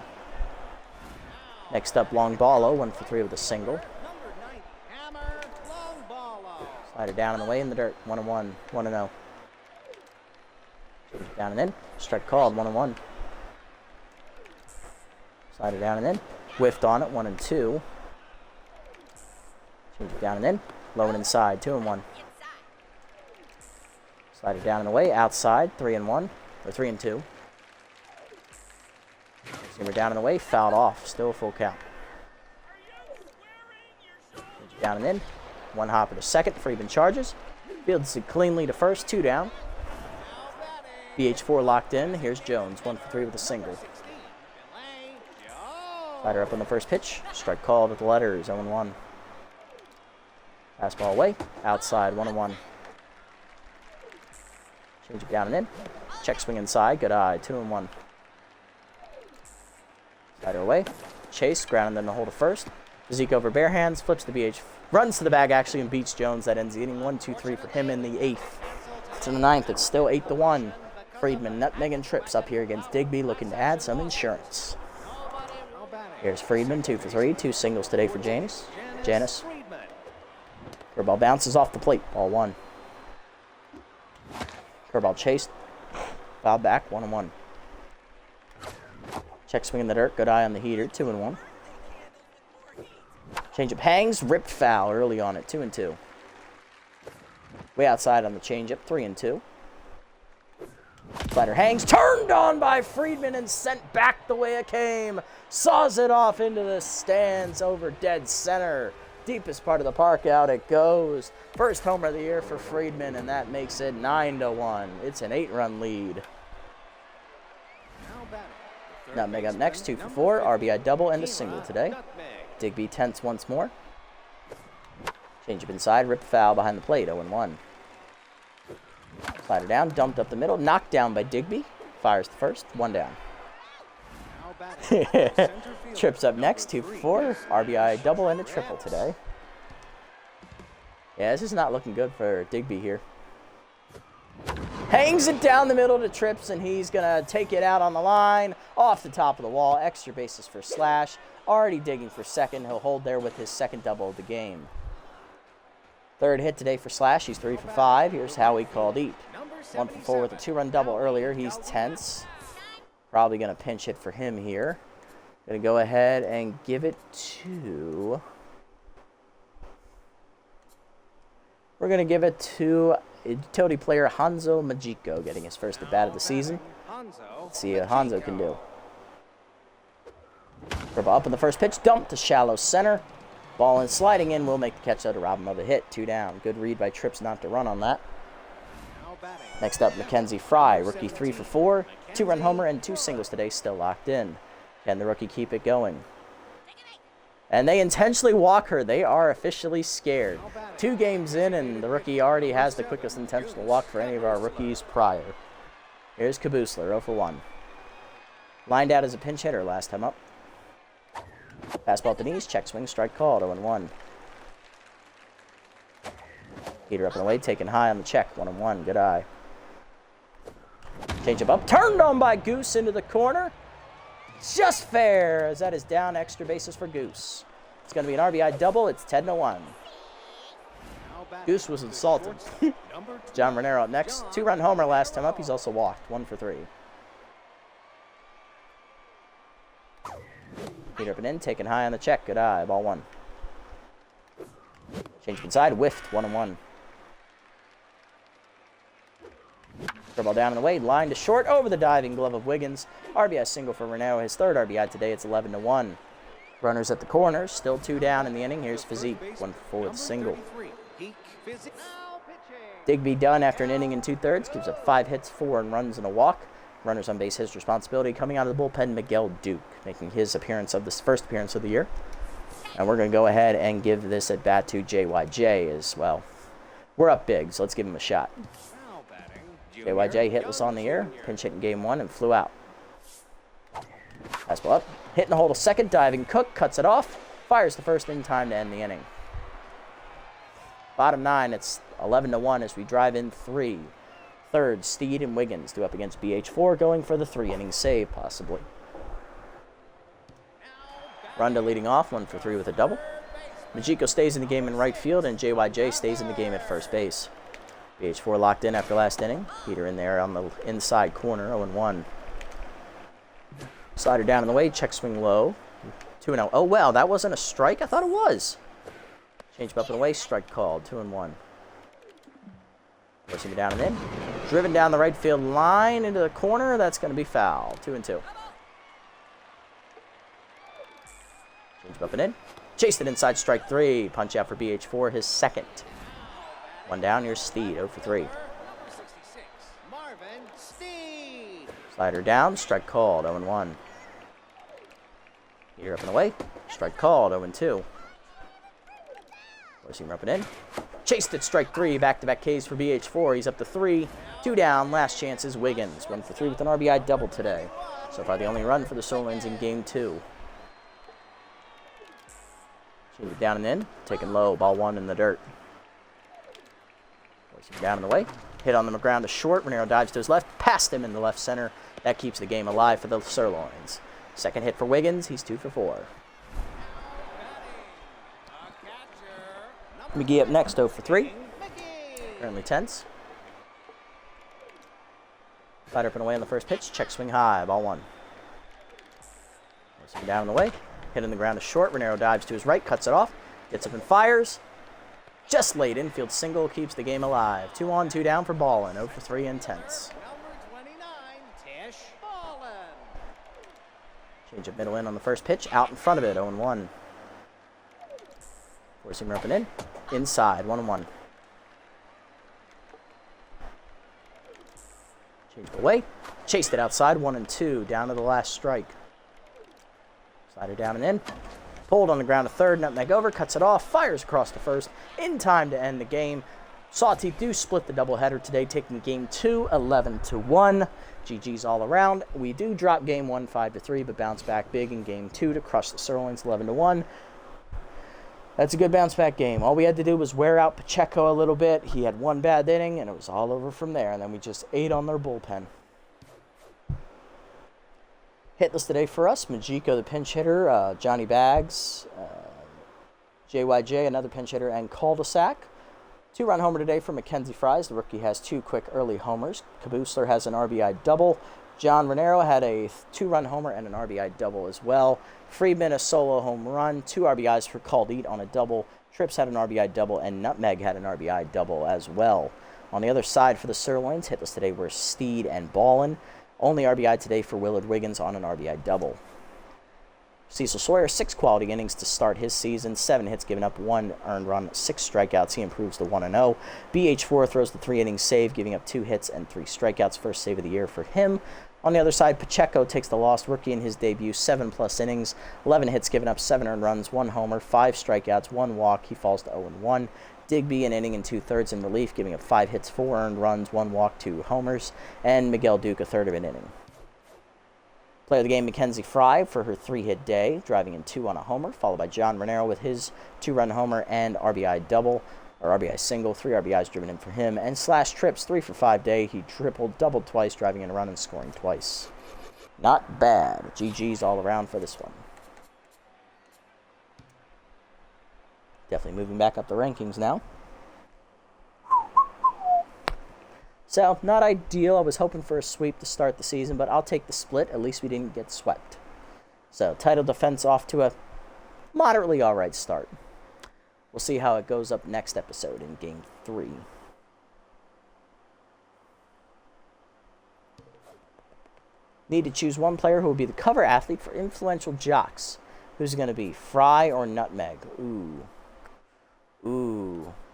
Next up, Longballo, 1 for 3 with a single. Slider down and away in the dirt, 1-1, 1-0. Down and in, strike called, 1-1. Slider down and in, whiffed on it, 1-2. Change it down and in, low and inside, 2-1. Slider down and away, outside, 3-1, or 3-2. Simmer down and away, fouled off, still a full count. Down and in, 1 hopper to second, Friedman charges. Fields it cleanly to first, 2 down. BH4 locked in, here's Jones, 1 for 3 with a single. Slider up on the first pitch, strike called at the letters, 0-1. Fastball away, outside, 1-1. Change it down and in, check swing inside, good eye, 2-1. Slider away, chase, ground and then the hold to first. Physique over bare hands, flips the BH, runs to the bag actually and beats Jones. That ends the inning, 1-2-3 for him in the 8th. To the 9th, it's still 8-1. Friedman nutmegging trips up here against Digby, looking to add some insurance. Here's Friedman, 2 for 3, 2 singles today for Janice. Curveball bounces off the plate, ball 1. Curveball chased, fouled back, 1-1. Check swing in the dirt, good eye on the heater, 2-1. Changeup hangs, ripped foul early on it, 2-2. Way outside on the changeup, 3-2. Slider hangs, turned on by Friedman and sent back the way it came. Saws it off into the stands over dead center. Deepest part of the park, out it goes. First homer of the year for Friedman, and that makes it 9-1. It's an 8-run lead. Nutmeg up next, 2 for 4, RBI double and a single today. Digby tense once more. Change up inside, rip foul behind the plate, 0-1. Slider down, dumped up the middle, knocked down by Digby. Fires the first, 1 down. Trips up next, 2 for 4, RBI double and a triple today. Yeah, this is not looking good for Digby here. Hangs it down the middle to Trips, and he's going to take it out on the line, off the top of the wall. Extra bases for Slash. Already digging for second. He'll hold there with his second double of the game. Third hit today for Slash. He's 3 for 5. Here's how he called Eat. 1 for 4 with a 2-run double earlier. He's tense. Probably going to pinch hit for him here. Going to go ahead and give it to... We're going to give it to utility player Hanzo Majiko, getting his first at-bat of the season. Let's see what Hanzo can do. Curveball up in the first pitch, dump to shallow center. Ball in, sliding in, will make the catch though to rob him of a hit. 2 down. Good read by Trips not to run on that. Next up, Mackenzie Fry, rookie 3 for 4. 2-run homer and 2 singles today, still locked in. Can the rookie keep it going? And they intentionally walk her. They are officially scared. 2 games in, and the rookie already has the quickest intentional walk for any of our rookies prior. Here's Kabusler, 0 for 1. Lined out as a pinch hitter last time up. Fastball to knees, check swing, strike called, 0 and 1. Heater up and away, taken high on the check, 1 and 1. Good eye. Change up, turned on by Goose into the corner. Just fair, as that is down, extra bases for Goose. It's going to be an RBI double. It's 10 to 1. Goose was insulted. John Renero up next. 2-run homer last time up. He's also walked, 1 for 3. Heater up and in, taken high on the check. Good eye, ball 1. Change inside, whiffed, 1 and 1. Curveball down and away, line to short, over the diving glove of Wiggins. RBI single for Renero, his 3rd RBI today. It's 11 to 1. Runners at the corners, still 2 down in the inning. Here's Physique, 1 for 4 with a single. Digby done after an inning and 2/3, gives up 5 hits, 4 runs, and a walk. Runners on base, his responsibility. Coming out of the bullpen, Miguel Duke, making his appearance of this first appearance of the year. And we're going to go ahead and give this at bat to JYJ as well. We're up big, so let's give him a shot. JYJ hitless on the air, pinch hit in game 1 and flew out. Fastball up, hitting the hole to second, diving Cook, cuts it off, fires the first in time to end the inning. Bottom 9, it's 11 to 1 as we drive in 3. Third, Steed and Wiggins due up against BH4, going for the 3-inning save, possibly. Runda leading off, 1 for 3 with a double. Majiko stays in the game in right field, and JYJ stays in the game at first base. BH4 locked in after last inning. Peter in there on the inside corner, 0 and 1. Slider down in the way, check swing low. 2 and 0. Oh, well, that wasn't a strike? I thought it was. Change up and away, strike called, 2 and 1. Forcing it down and in. Driven down the right field line into the corner. That's going to be foul. 2 and 2. Change up and in. Chased it inside, strike 3. Punch out for BH4, his 2nd. 1 down, here's Steed, 0 for 3. Slider down, strike called, 0 and 1. Heater up and away, strike called, 0 and 2. Forcing him up and in. Chased it, strike 3, back-to-back Ks for BH4. He's up to 3. 2 down, last chance is Wiggins. 1 for 3 with an RBI double today. So far the only run for the Sirloins in game 2. Change it down and in, taken low, ball 1 in the dirt. Down in the way. Hit on the ground to short. Renero dives to his left. Past him in the left center. That keeps the game alive for the Sirloins. 2nd hit for Wiggins. He's 2 for 4. McGee up next, 0 for 3. Currently tense. Slider up and away on the first pitch. Check swing high. Ball 1. Down in the way. Hit on the ground to short. Renero dives to his right. Cuts it off. Gets up and fires. Just late infield single keeps the game alive. 2 on, 2 down for Ballin. 0 for 3 intense. Change up middle in on the first pitch. Out in front of it. 0 and 1. Forcing him up and in. Inside. 1 and 1. Change away. Chased it outside. 1 and 2. Down to the last strike. Slider down and in. Pulled on the ground to third, nutmeg over, cuts it off, fires across to first, in time to end the game. Sawteeth do split the doubleheader today, taking game 2, 11 to 1. GG's all around. We do drop game 1, 5 to 3, but bounce back big in game 2 to crush the Sirloins 11 to 1. That's a good bounce back game. All we had to do was wear out Pacheco a little bit. He had 1 bad inning, and it was all over from there. And then we just ate on their bullpen. Hitless today for us, Majiko the pinch hitter, Johnny Baggs, JYJ another pinch hitter, and cul-de-sac. 2-run homer today for Mackenzie Fries. The rookie has 2 quick early homers. Kabusler has an RBI double. John Renero had a 2-run homer and an RBI double as well. Friedman a solo home run, 2 RBIs for Caldeet on a double. Trips had an RBI double, and Nutmeg had an RBI double as well. On the other side for the Sirloins, hitless today were Steed and Ballin. Only RBI today for Willard Wiggins on an RBI double. Cecil Sawyer, 6 quality innings to start his season. 7 hits given up, 1 earned run, 6 strikeouts. He improves to 1-0. BH4 throws the 3-inning save, giving up 2 hits and 3 strikeouts. First save of the year for him. On the other side, Pacheco takes the loss. Rookie in his debut, 7+ innings, 11 hits given up, 7 earned runs, 1 homer, 5 strikeouts, 1 walk. He falls to 0-1. Digby, an inning and 2/3 in relief, giving up 5 hits, 4 earned runs, 1 walk, 2 homers. And Miguel Duke, a third of an inning. Player of the game, Mackenzie Fry, for her 3-hit day, driving in 2 on a homer, followed by John Renero with his 2-run homer and RBI double, or RBI single, 3 RBIs driven in for him, and slash trips, 3 for 5 day. He tripled, doubled twice, driving in a run and scoring twice. Not bad. GG's all around for this one. Definitely moving back up the rankings now. So, not ideal. I was hoping for a sweep to start the season, but I'll take the split. At least we didn't get swept. So, title defense off to a moderately alright start. We'll see how it goes up next episode in Game 3. Need to choose one player who will be the cover athlete for Influential Jocks. Who's it going to be? Fry or Nutmeg? Ooh,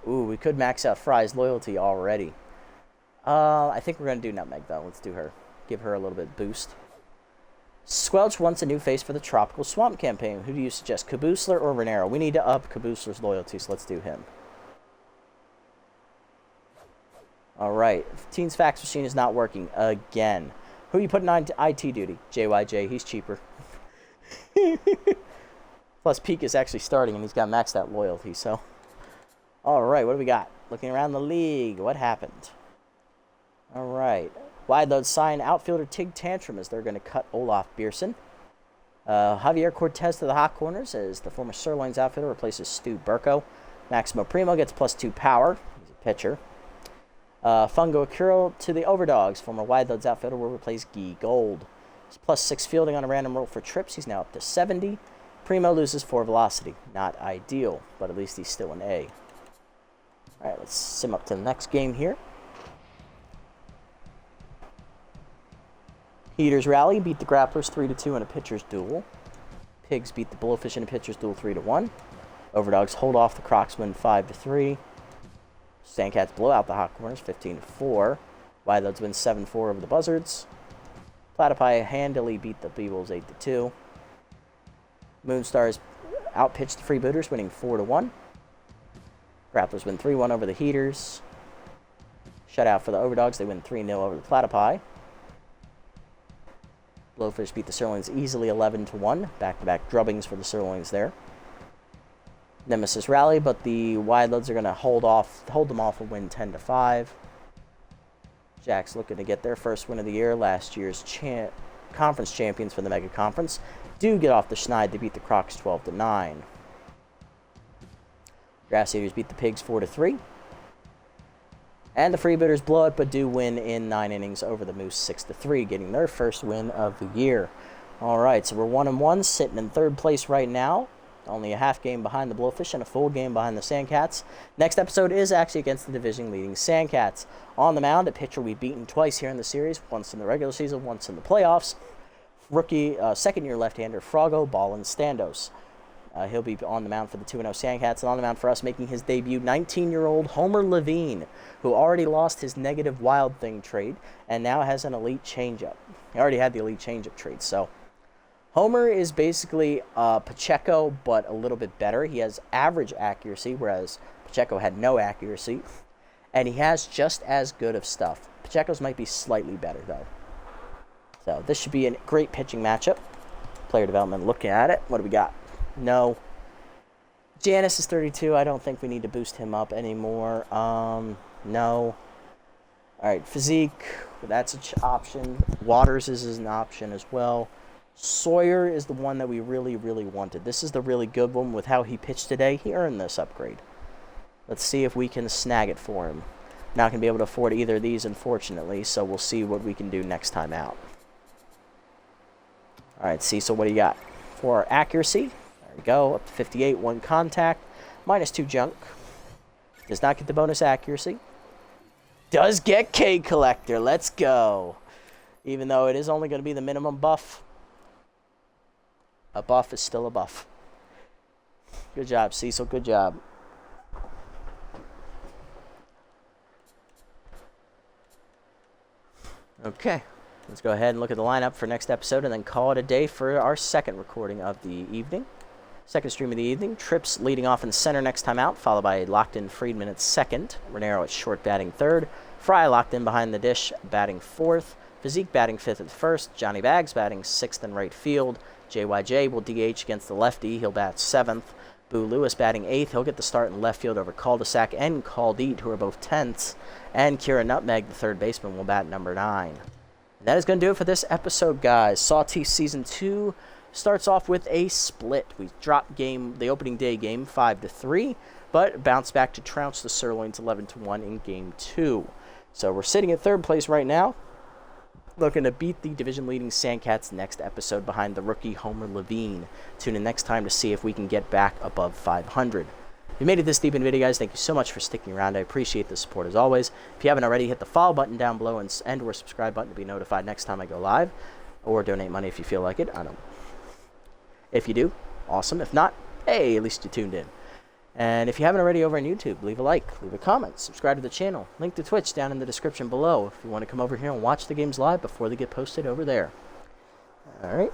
we could max out Fry's loyalty already. I think we're going to do Nutmeg, though. Let's do her. Give her a little bit boost. Squelch wants a new face for the Tropical Swamp campaign. Who do you suggest, Caboosler or Renero? We need to up Caboosler's loyalty, so let's do him. All right. Teen's fax machine is not working again. Who are you putting on IT duty? JYJ. He's cheaper. Plus, Peak is actually starting, and he's got maxed out loyalty, so. All right, what do we got? Looking around the league. What happened? All right. Wide load sign outfielder Tig Tantrum as they're going to cut Olaf Bierson. Javier Cortez to the hot corners as the former Sirloins outfielder replaces Stu Burko. Maximo Primo gets +2 power. He's a pitcher. Fungo Akuro to the Overdogs. Former wide loads outfielder will replace Guy Gold. He's +6 fielding on a random roll for trips. He's now up to 70. Primo loses 4 velocity. Not ideal, but at least he's still an A. All right, let's sim up to the next game here. Heaters rally, beat the Grapplers 3-2 in a pitcher's duel. Pigs beat the Blowfish in a pitcher's duel 3-1. Overdogs hold off the Crocs, win 5-3. Sandcats blow out the Hot Corners 15-4. Wideloads win 7-4 over the Buzzards. Platypi handily beat the Beebles 8-2. Moonstars outpitched the Freebooters, winning 4-1. Grapplers win 3-1 over the Heaters. Shutout for the Overdogs, they win 3-0 over the Platypi. Blowfish beat the Sirloins easily 11-1. Back-to-back drubbings for the Sirloins there. Nemesis rally, but the Wideloads are going to hold them off and win 10-5. Jacks looking to get their first win of the year. Last year's conference champions for the Mega Conference do get off the schneid to beat the Crocs 12-9. Grass Eaters beat the Pigs 4-3. And the Freebooters blow it, but do win in 9 innings over the Moose 6-3, getting their first win of the year. All right, so we're 1-1, sitting in 3rd place right now. Only a half game behind the Blowfish and a full game behind the Sandcats. Next episode is actually against the division-leading Sandcats. On the mound, a pitcher we've beaten twice here in the series, once in the regular season, once in the playoffs. Rookie, second-year left-hander Froggo Ballin Standos. He'll be on the mound for the 2-0 Sandcats, and on the mound for us, making his debut, 19-year-old Homer Levine, who already lost his negative Wild Thing trade and now has an elite changeup. He already had the elite changeup trade, so Homer is basically Pacheco, but a little bit better. He has average accuracy, whereas Pacheco had no accuracy, and he has just as good of stuff. Pacheco's might be slightly better, though. So this should be a great pitching matchup. Player development, looking at it. What do we got? No. Janice is 32. I don't think we need to boost him up anymore. No. All right, physique. That's an option. Waters is an option as well. Sawyer is the one that we really, really wanted. This is the really good one with how he pitched today. He earned this upgrade. Let's see if we can snag it for him. Not going to be able to afford either of these, unfortunately, so we'll see what we can do next time out. All right, Cecil, what do you got? For accuracy, there we go, up to 58, 1 contact, -2 junk. Does not get the bonus accuracy. Does get K Collector, let's go. Even though it is only going to be the minimum buff, a buff is still a buff. Good job, Cecil, good job. Okay, Let's go ahead and look at the lineup for next episode and then call it a day for our second recording of the evening. Second stream of the evening. Trips leading off in center next time out, followed by locked-in Friedman at second. Renero at short batting third. Fry locked in behind the dish, batting fourth. Physique batting fifth at first. Johnny Bags batting sixth in right field. JYJ will DH against the lefty. He'll bat seventh. Boo Lewis batting eighth. He'll get the start in left field over Cul-de-sac and Caldeet, who are both tenths. And Kira Nutmeg, the third baseman, will bat number 9. And that is going to do it for this episode, guys. Sawteeth Season 2 starts off with a split. We dropped the opening day game 5-3, but bounced back to trounce the Sirloins 11-1 in Game 2. So we're sitting at third place right now, looking to beat the division-leading Sandcats next episode behind the rookie Homer Levine. Tune in next time to see if we can get back above 500. If you made it this deep in the video, guys, thank you so much for sticking around. I appreciate the support as always. If you haven't already, hit the follow button down below and or subscribe button to be notified next time I go live, or donate money if you feel like it. I don't. If you do, awesome. If not, hey, at least you tuned in. And if you haven't already over on YouTube, leave a like, leave a comment, subscribe to the channel. Link to Twitch down in the description below if you want to come over here and watch the games live before they get posted over there. All right.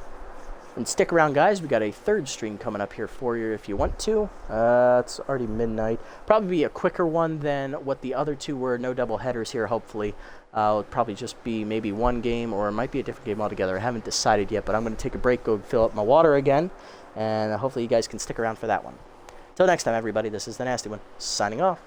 And stick around, guys. We got a third stream coming up here for you if you want to. It's already midnight. Probably be a quicker one than what the other two were. No double headers here, hopefully. It'll probably just be maybe one game, or it might be a different game altogether. I haven't decided yet, but I'm going to take a break, go fill up my water again, and hopefully you guys can stick around for that one. Till next time, everybody, this is the Nasty One, signing off.